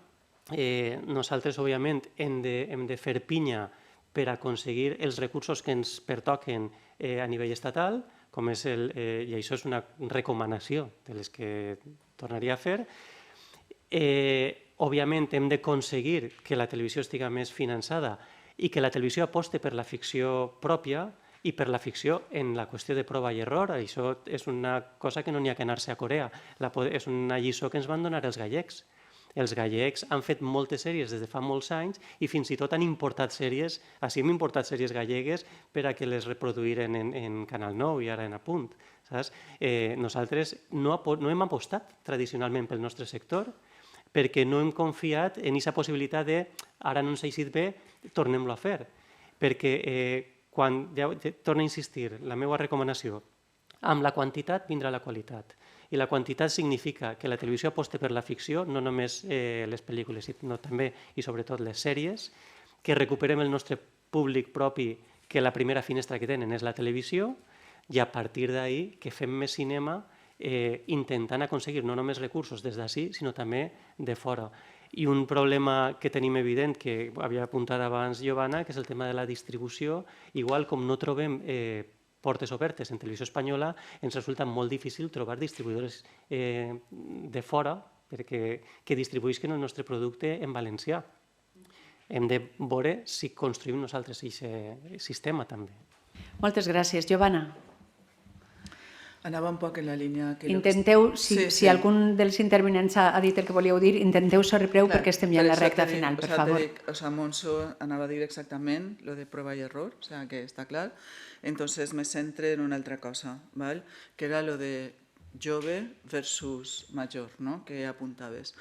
nosaltres, òbviament, hem de fer pinya per aconseguir els recursos que ens pertoquen a nivell estatal, i això és una recomanació de les que tornaria a fer. Òbviament, hem d'aconseguir que la televisió estigui més finançada i que la televisió aposti per la ficció pròpia i per la ficció en la qüestió de prova i error. Això és una cosa que no n'hi ha que anar-se a Corea. És una lliçó que ens van donar els gallecs. Els gallecs han fet moltes sèries des de fa molts anys i fins i tot han importat sèries, així hem importat sèries gallegues per a que les reproduïren en Canal 9 i ara en Apunt. Nosaltres no hem apostat tradicionalment pel nostre sector perquè no hem confiat en aquesta possibilitat de ara no ens ha eixit bé, tornem-lo a fer. Perquè, torno a insistir, la meva recomanació, amb la quantitat vindrà la qualitat. I la quantitat significa que la televisió aposta per la ficció, no només les pel·lícules, sinó també i sobretot les sèries, que recuperem el nostre públic propi, que la primera finestra que tenen és la televisió, i a partir d'ahir que fem més cinema intentant aconseguir no només recursos des d'ací, sinó també de fora. I un problema que tenim evident, que havia apuntat abans Giovanna, que és el tema de la distribució, igual com no trobem portes obertes en televisió espanyola, ens resulta molt difícil trobar distribuïdors de fora que distribuïsquen el nostre producte en valencià. Hem de veure si construïm nosaltres aquest sistema també. Moltes gràcies. Giovanna. Anava un poc en la línia... que Intenteu, si algun dels intervinents ha dit el que volíeu dir, intenteu ser breu perquè estem ja en la recta final, per favor. O sea, Monso anava a dir exactament lo de prova i error, o sea, que està clar. Entonces me centre en una altra cosa, ¿vale? Que era lo de jove versus major, ¿no? Que apuntaves.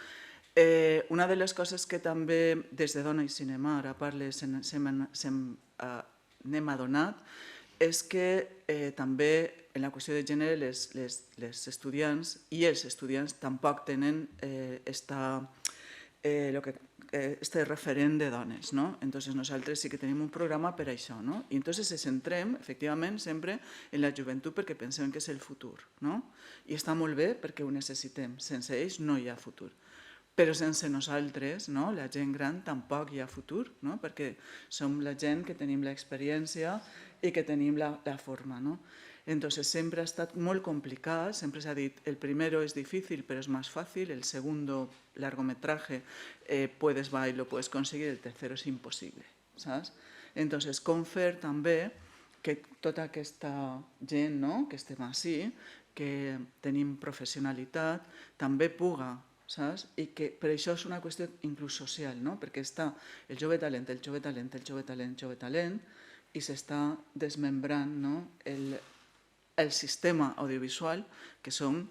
Una de les coses que també des de Dona i Cinema, ara parles, n'hem adonat, és que també en la qüestió de gènere les estudiants i els estudiants tampoc tenen este referent de dones, ¿no? Entonces nosaltres sí que tenim un programa per això, ¿no? I entonces ens centrem, efectivament, sempre en la joventut perquè pensem que és el futur, ¿no? I està molt bé perquè ho necessitem. Sense ells no hi ha futur. Però sense nosaltres, no? La gent gran, tampoc hi ha futur, no? Perquè som la gent que tenim l'experiència i que tenim la forma, no? Entonces siempre ha estat molt complicat, sempre s'ha dit el primero es difícil pero es más fácil, el segundo largometraje puedes va y lo puedes conseguir, el tercero es imposible, saps? Entonces com fer també que tota aquesta gent, no? Que estem així, que tenim professionalitat, també puga, saps? I que per això és una qüestió inclús social, no? Perquè està el jove talent, el jove talent, el jove talent, el jove talent, i s'està desmembrant, no? El sistema audiovisual, que són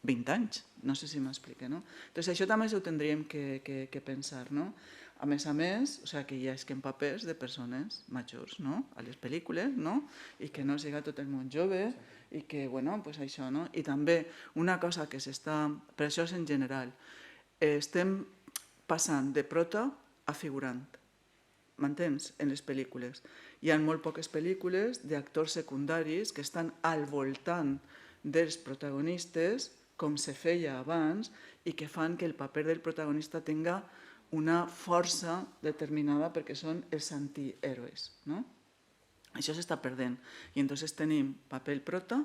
20 anys, no sé si m'explique, no? Entonces això també ho tindríem que pensar, no? A més, o sea, que hi ha papers de persones majors, no? A les pel·lícules, no? I que no siga tot el món jove, i que, bueno, pues això, no? I també una cosa que s'està, per això és en general, estem passant de prota a figurant, m'entens? En les pel·lícules. Hi ha molt poques pel·lícules d'actors secundaris que estan al voltant dels protagonistes, com se feia abans, i que fan que el paper del protagonista tenga una força determinada perquè són els antihéroes, no? Això s'està perdent. I entonces tenim paper prota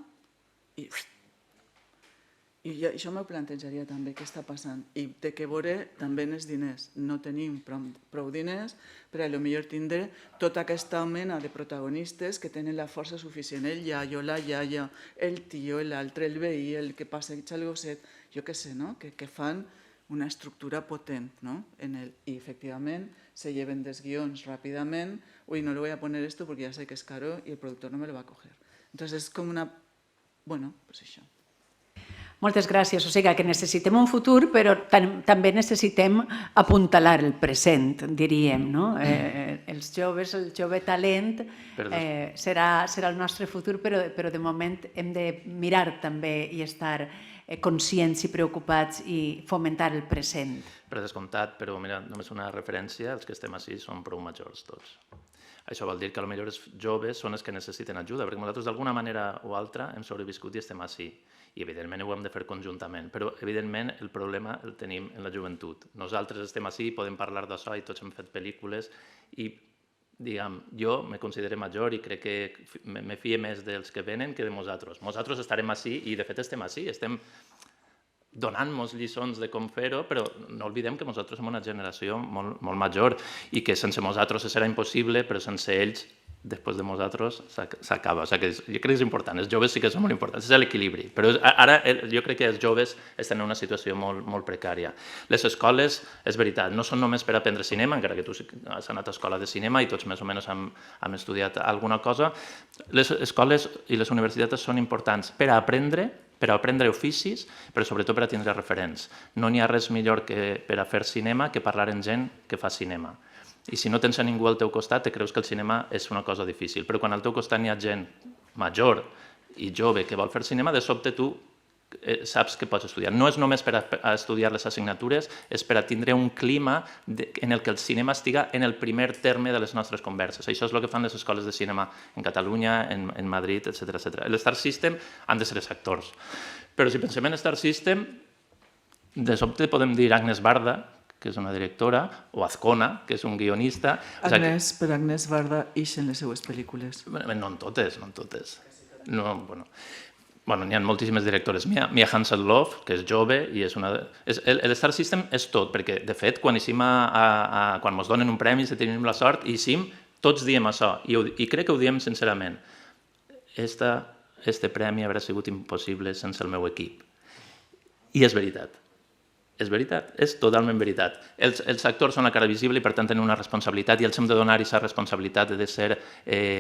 i això m'ho plantejaria també, què està passant. I té que veure també en els diners. No tenim prou diners per a potser tindre tota aquesta mena de protagonistes que tenen la força suficient. El iaio, la iaia, el tio, l'altre, el veí, el que passeja el gosset, jo què sé, no? Que fan una estructura potent, no? I efectivament se lleven dels guions ràpidament. Uy, no le voy a poner esto porque ya sé que es caro y el productor no me lo va a coger. Entonces es como una... Bueno, pues això. Moltes gràcies. O sigui que necessitem un futur, però també necessitem apuntalar el present, diríem, no? Els joves, el jove talent serà el nostre futur, però de moment hem de mirar també i estar conscients i preocupats i fomentar el present. Per descomptat, però mira, només una referència, els que estem així són prou majors tots. Això vol dir que potser els joves són els que necessiten ajuda, perquè nosaltres d'alguna manera o altra hem sobreviscut i estem així. I evidentment ho hem de fer conjuntament, però evidentment el problema el tenim en la joventut. Nosaltres estem així, podem parlar d'això i tots hem fet pel·lícules i, diguem, jo me considero major i crec que me fie més dels que venen que de nosaltres. Nosaltres estarem així i de fet estem així, estem donant-nos lliçons de com fer-ho, però no oblidem que nosaltres som una generació molt major i que sense nosaltres serà impossible, però sense ells, després de nosaltres, s'acaba. O sigui, jo crec que és important. Els joves sí que són molt importants. És l'equilibri. Però ara jo crec que els joves estan en una situació molt precària. Les escoles, és veritat, no són només per aprendre cinema, encara que tu has anat a escola de cinema i tots més o menys hem estudiat alguna cosa. Les escoles i les universitats són importants per a aprendre oficis, però sobretot per a tindre referents. No n'hi ha res millor per a fer cinema que parlar amb gent que fa cinema. I si no tens a ningú al teu costat, te creus que el cinema és una cosa difícil. Però quan al teu costat hi ha gent major i jove que vol fer cinema, de sobte tu saps que pots estudiar. No és només per a estudiar les assignatures, és per a tindre un clima en el que el cinema estiga en el primer terme de les nostres converses. Això és el que fan les escoles de cinema en Catalunya, en Madrid, etc. El Star System han de ser els actors. Però si pensem en Star System, de sobte podem dir Agnès Barda, que és una directora, o Azcona, que és un guionista. Per Agnès Barda ixen les seues pel·lícules. No en totes, no en totes. N'hi ha moltíssimes directores. Mia Hansen-Løf, que és jove, i és una... El Star System és tot, perquè, de fet, quan ens donen un premi, si tenim la sort, tots diem això, i crec que ho diem sincerament. Esta este premi haurà sigut impossible sense el meu equip. I és veritat. És veritat, és totalment veritat. Els actors són la cara visible i per tant tenen una responsabilitat i els hem de donar aquesta responsabilitat de ser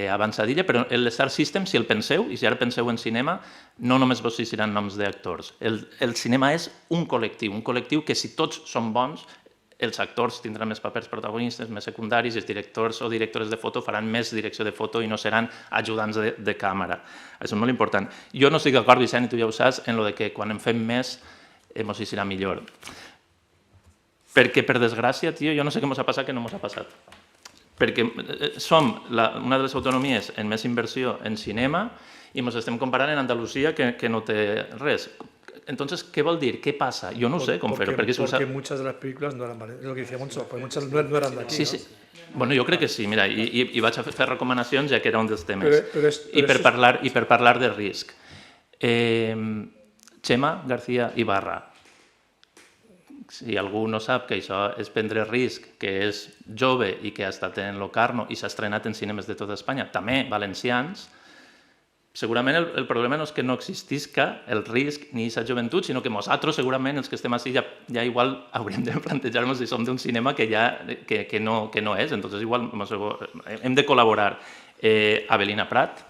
avançadilla, però l'Star System, si el penseu, i si ara penseu en cinema, no només vos seran noms d'actors. El cinema és un col·lectiu que si tots són bons, els actors tindran més papers protagonistes, més secundaris, i els directors o directores de foto faran més direcció de foto i no seran ajudants de càmera. Això és molt important. Jo no estic d'acord, Vicent, i tu ja ho saps, en el que quan en fem més mos hi serà millor. Perquè, per desgràcia, tio, jo no sé què mos ha passat que no mos ha passat. Perquè som una de les autonomies en més inversió en cinema i mos estem comparant en Andalusia que no té res. Entonces, ¿qué vol dir? ¿Qué pasa? Yo no sé cómo hacerlo. Porque muchas de las películas no eran, es lo que decía Moncho, porque muchas no eran de aquí. Sí, sí. Bueno, jo crec que sí, mira, i vaig a fer recomanacions ja que era un dels temes. I per parlar de risc. Chema García Ibarra. Si algú no sap que això és prendre risc, que és jove i que ha estat en Locarno i s'ha estrenat en cinemes de tota Espanya, també valencians, segurament el problema no és que no existisca el risc ni aquesta joventut, sinó que nosaltres, segurament, els que estem així, ja igual hauríem de plantejar-nos si som d'un cinema que no és. Entonces, igual hem de col·laborar. Avelina Prat,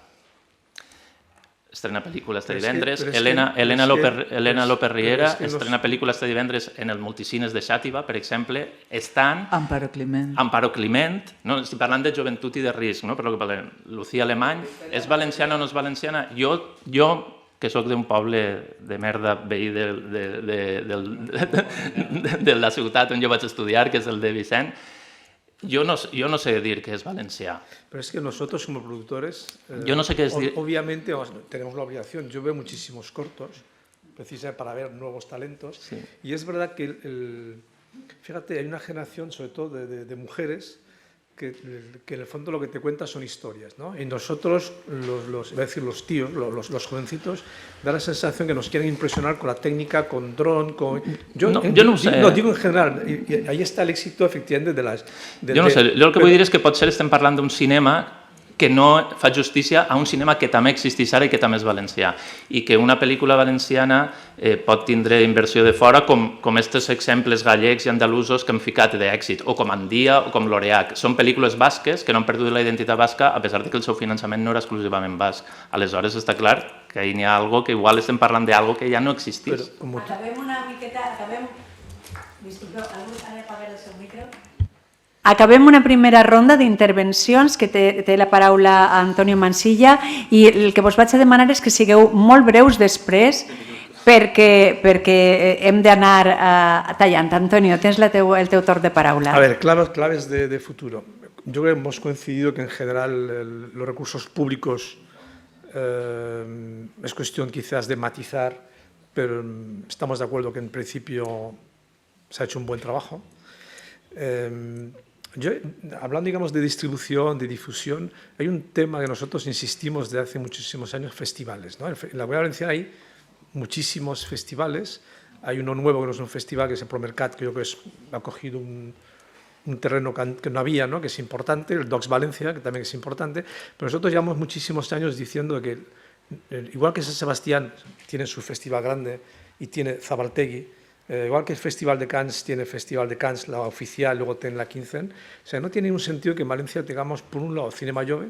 estrena pel·lícula este divendres. Elena López Riera estrena pel·lícula este divendres en el Multicines de Xàtiva, per exemple. Estan... Amparo Climent. No, estic parlant de joventut i de risc, no? Per lo que parlem. Lucía Alemany, és valenciana o no és valenciana? Jo, que sóc d'un poble de merda veí de la ciutat on jo vaig estudiar, que és el de Vicent, yo no sé decir que es valencià. Pero es que nosotros como productores, yo no sé qué es obviamente tenemos la obligación. Yo veo muchísimos cortos, precisamente para ver nuevos talentos. Sí. Y es verdad que, fíjate, hay una generación, sobre todo de mujeres, que en el fondo lo que te cuentan son historias, ¿no? Y nosotros, los tíos, los jovencitos, da la sensación que nos quieren impresionar con la técnica, con dron, con... Yo no sé. No, digo en general, y ahí está el éxito, efectivamente, de las... Jo no sé, jo el que vull dir és que potser estem parlant d'un cinema que no fa justícia a un cinema que també existeix ara i que també és valencià, i que una pel·lícula valenciana pot tindre inversió de fora, com aquests exemples gallecs i andalusos que hem ficat d'èxit, o com Andia o com L'Oreac. Són pel·lícules basques que no han perdut la identitat basca, a pesar que el seu finançament no era exclusivament basc. Aleshores està clar que hi ha alguna cosa que igual estem parlant d'algo que ja no existeix. Acabem una miqueta... Disculpeu, algú ha d'apagar el seu micro? Acabem una primera ronda d'intervencions que té la paraula Antonio Mansilla i el que vos vaig a demanar és que sigueu molt breus després perquè hem d'anar tallant. Antonio, tens el teu torn de paraula. A ver, claves de futuro. Yo creo que hemos coincidido que en general los recursos públicos es cuestión quizás de matizar, pero estamos de acuerdo que en principio se ha hecho un buen trabajo. Hablando, digamos, de distribución, de difusión, hay un tema que nosotros insistimos desde hace muchísimos años, festivales, ¿no? En la Comunidad Valenciana hay muchísimos festivales. Hay uno nuevo que no es un festival, que es el Promercat, que yo creo que ha cogido un terreno que no había, ¿no? Que es importante, el Docs Valencia, que también es importante, pero nosotros llevamos muchísimos años diciendo que, igual que San Sebastián tiene su festival grande y tiene Zabaltegui, igual que el Festival de Cannes tiene el Festival de Cannes, la oficial, luego tiene la Quinzen. O sea, no tiene ningún sentido que en Valencia tengamos, por un lado, Cinema Jove,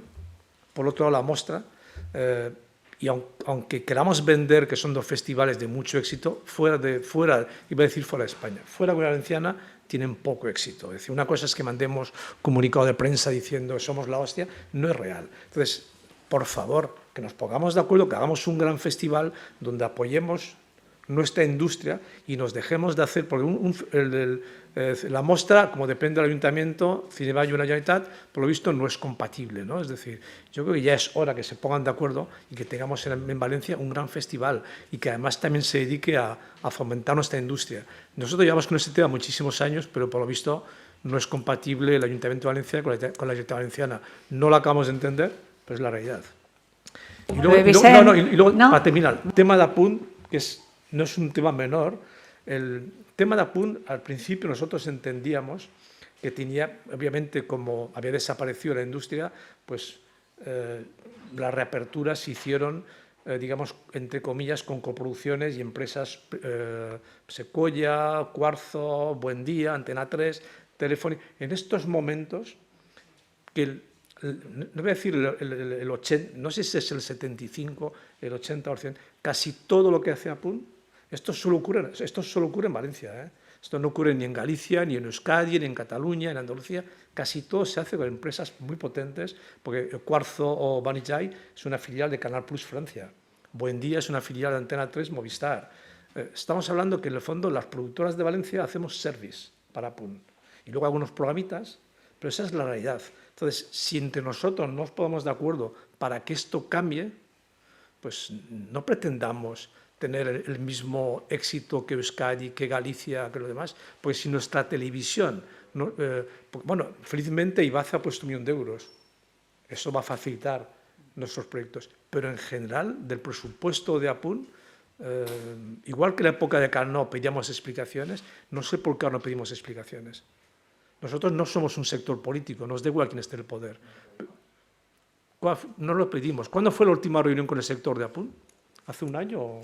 por otro lado, la Mostra, y aunque queramos vender que son dos festivales de mucho éxito, fuera, iba a decir fuera de España, fuera de Valenciana, tienen poco éxito. Es decir, una cosa es que mandemos comunicado de prensa diciendo que somos la hostia, no es real. Entonces, por favor, que nos pongamos de acuerdo, que hagamos un gran festival donde apoyemos nuestra industria y nos dejemos de hacer, porque la Mostra, como depende del Ayuntamiento, Cinema y una Generalitat, por lo visto no es compatible, ¿no? Es decir, yo creo que ya es hora que se pongan de acuerdo y que tengamos en Valencia un gran festival y que además también se dedique a fomentar nuestra industria. Nosotros llevamos con este tema muchísimos años, pero por lo visto no es compatible el Ayuntamiento de Valencia con la Generalitat Valenciana. No lo acabamos de entender, pero es la realidad. Y luego, para terminar, el tema de Apunt, que no es un tema menor. El tema de Apunt, al principio nosotros entendíamos que tenía, obviamente, como había desaparecido la industria, pues las reaperturas se hicieron digamos, entre comillas, con coproducciones y empresas Sequoia, Cuarzo, Buen Día, Antena 3, Telefónica. En estos momentos, que no voy a decir el 80, no sé si es el 75, el 80%, casi todo lo que hace Apun, esto solo ocurre en Valencia, ¿eh? Esto no ocurre ni en Galicia, ni en Euskadi, ni en Cataluña, en Andalucía. Casi todo se hace con empresas muy potentes, porque Cuarzo o Banijay es una filial de Canal Plus Francia. Buen Día es una filial de Antena 3 Movistar. Estamos hablando que en el fondo las productoras de Valencia hacemos service para Apun. Y luego algunos programitas, pero esa es la realidad. Entonces, si entre nosotros no nos ponemos de acuerdo para que esto cambie, pues no pretendamos tener el mismo éxito que Euskadi, que Galicia, que lo demás, pues si nuestra televisión, ¿no? Bueno, felizmente Ibaza ha puesto 1 millón de euros, eso va a facilitar nuestros proyectos, pero en general del presupuesto de Apun, igual que en la época de Carnot pedíamos explicaciones, no sé por qué ahora no pedimos explicaciones. Nosotros no somos un sector político, nos da igual quién esté en el poder. No lo pedimos. ¿Cuándo fue la última reunión con el sector de Apun? ¿Hace un año?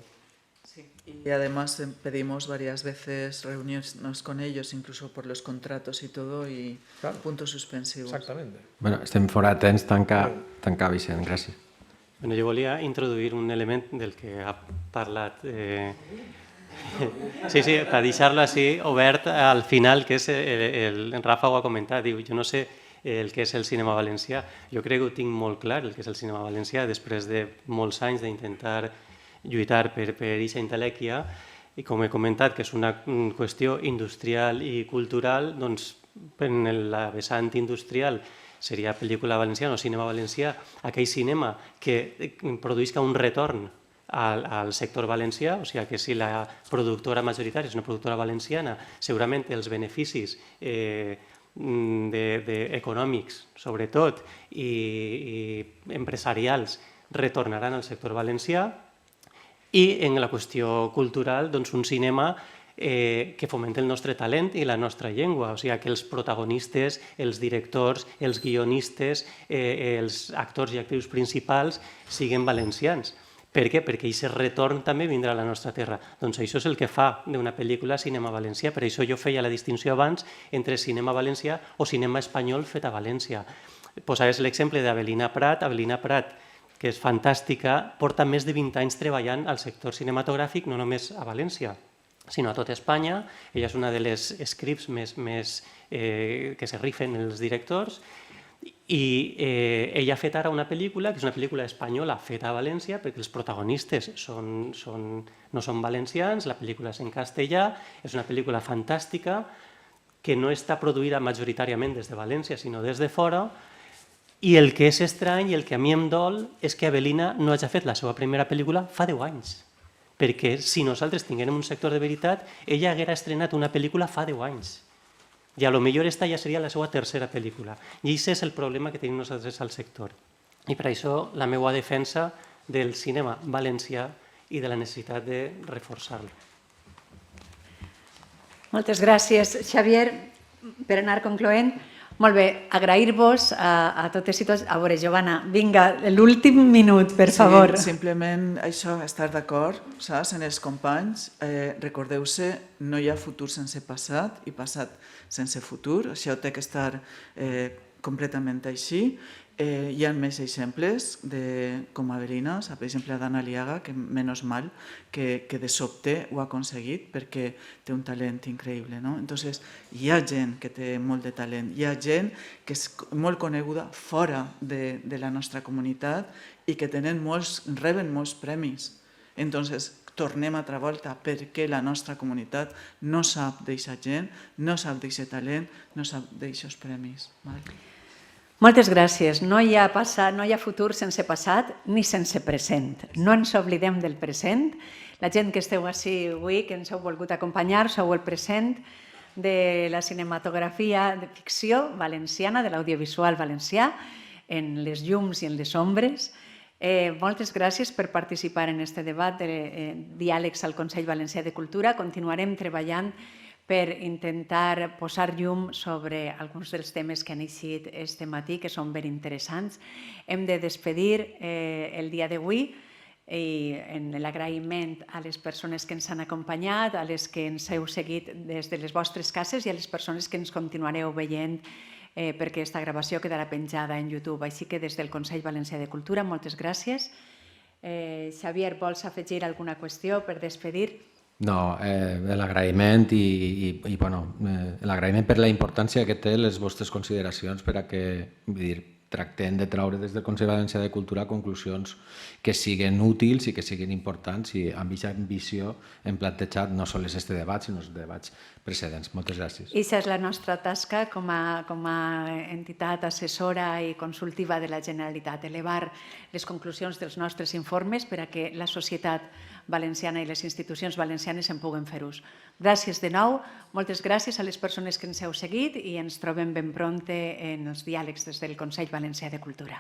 Sí, y además pedimos varias veces reuniones con ellos, incluso por los contratos y todo, y claro, puntos suspensivos. Exactamente. Bueno, estem fora de temps, tancar Vicent, gràcies. Bueno, jo volia introduir un element del que ha parlat... Sí, per deixar-lo així obert al final, que és el Rafa ho ha comentat, diu, jo no sé el que és el cinema valencià, jo crec que ho tinc molt clar, el que és el cinema valencià, després de molts anys d'intentar lluitar per aquesta intel·lèquia, i com he comentat, que és una qüestió industrial i cultural, doncs en la vessant industrial seria pel·lícula valenciana o cinema valencià, aquell cinema que produïsca un retorn al sector valencià, o sigui que si la productora majoritària és una productora valenciana, segurament els beneficis econòmics, sobretot, i empresarials retornaran al sector valencià, i en la qüestió cultural, doncs un cinema que fomenta el nostre talent i la nostra llengua, o sigui que els protagonistes, els directors, els guionistes, els actors i actrius principals siguin valencians. Per què? Perquè aquest retorn també vindrà a la nostra terra. Doncs això és el que fa d'una pel·lícula cinema valencià. Per això jo feia la distinció abans entre cinema valencià o cinema espanyol fet a València. Posaves l'exemple d'Avelina Prat. Avelina Prat, que és fantàstica, porta més de 20 anys treballant al sector cinematogràfic, no només a València, sinó a tot Espanya. Ella és una de les scripts més que se rifen els directors, i ella ha fet ara una pel·lícula, que és una pel·lícula espanyola feta a València, perquè els protagonistes no són valencians, la pel·lícula és en castellà, és una pel·lícula fantàstica que no està produïda majoritàriament des de València, sinó des de fora, i el que és estrany i el que a mi em dol és que Avelina no hagi fet la seva primera pel·lícula fa 10 anys, perquè si nosaltres tinguérem un sector de veritat, ella haguera estrenat una pel·lícula fa 10 anys. I a lo millor esta ja seria la seva tercera pel·lícula. I aquest és el problema que tenim nosaltres al sector. I per això la meva defensa del cinema valencià i de la necessitat de reforçar-lo. Moltes gràcies, Xavier. Per anar concloent, molt bé, agrair-vos a totes i tots. A veure, Giovanna, vinga, l'últim minut, per favor. Sí, simplement això, estar d'acord, saps, en els companys. Recordeu-se, no hi ha futur sense passat i passat sense futur. Això té que estar completament així. Hi ha més exemples com Avelina, per exemple, d'Anna Aliaga, que menys mal que de sobte ho ha aconseguit perquè té un talent increïble. Entonces, hi ha gent que té molt de talent, hi ha gent que és molt coneguda fora de la nostra comunitat i que reben molts premis. Entonces, tornem altra volta perquè la nostra comunitat no sap d'aquesta gent, no sap d'aquest talent, no sap d'aquests premis. Moltes gràcies. No hi ha futur sense passat ni sense present. No ens oblidem del present. La gent que esteu així avui, que ens heu volgut acompanyar, sou el present de la cinematografia de ficció valenciana, de l'audiovisual valencià, en les llums i en les ombres. Moltes gràcies per participar en aquest debat de diàlegs al Consell Valencià de Cultura. Continuarem treballant per intentar posar llum sobre alguns dels temes que han eixit aquest matí, que són ben interessants. Hem de despedir el dia d'avui i en l'agraïment a les persones que ens han acompanyat, a les que ens heu seguit des de les vostres cases i a les persones que ens continuareu veient perquè aquesta gravació quedarà penjada en YouTube. Així que des del Consell Valencià de Cultura, moltes gràcies. Xavier, vols afegir alguna qüestió per despedir? No, l'agraïment i l'agraïment per la importància que té les vostres consideracions per a que, vull dir, tractem de treure des del Consell Valencià de Cultura conclusions que siguen útils i que siguin importants i amb aquesta ambició hem plantejat no només aquest debat, sinó els debats precedents. Moltes gràcies. Aquesta és la nostra tasca com a entitat assessora i consultiva de la Generalitat, elevar les conclusions dels nostres informes per a que la societat valenciana i les institucions valencianes en puguen fer ús. Gràcies de nou, moltes gràcies a les persones que ens heu seguit i ens trobem ben prompte en els diàlegs des del Consell Valencià de Cultura.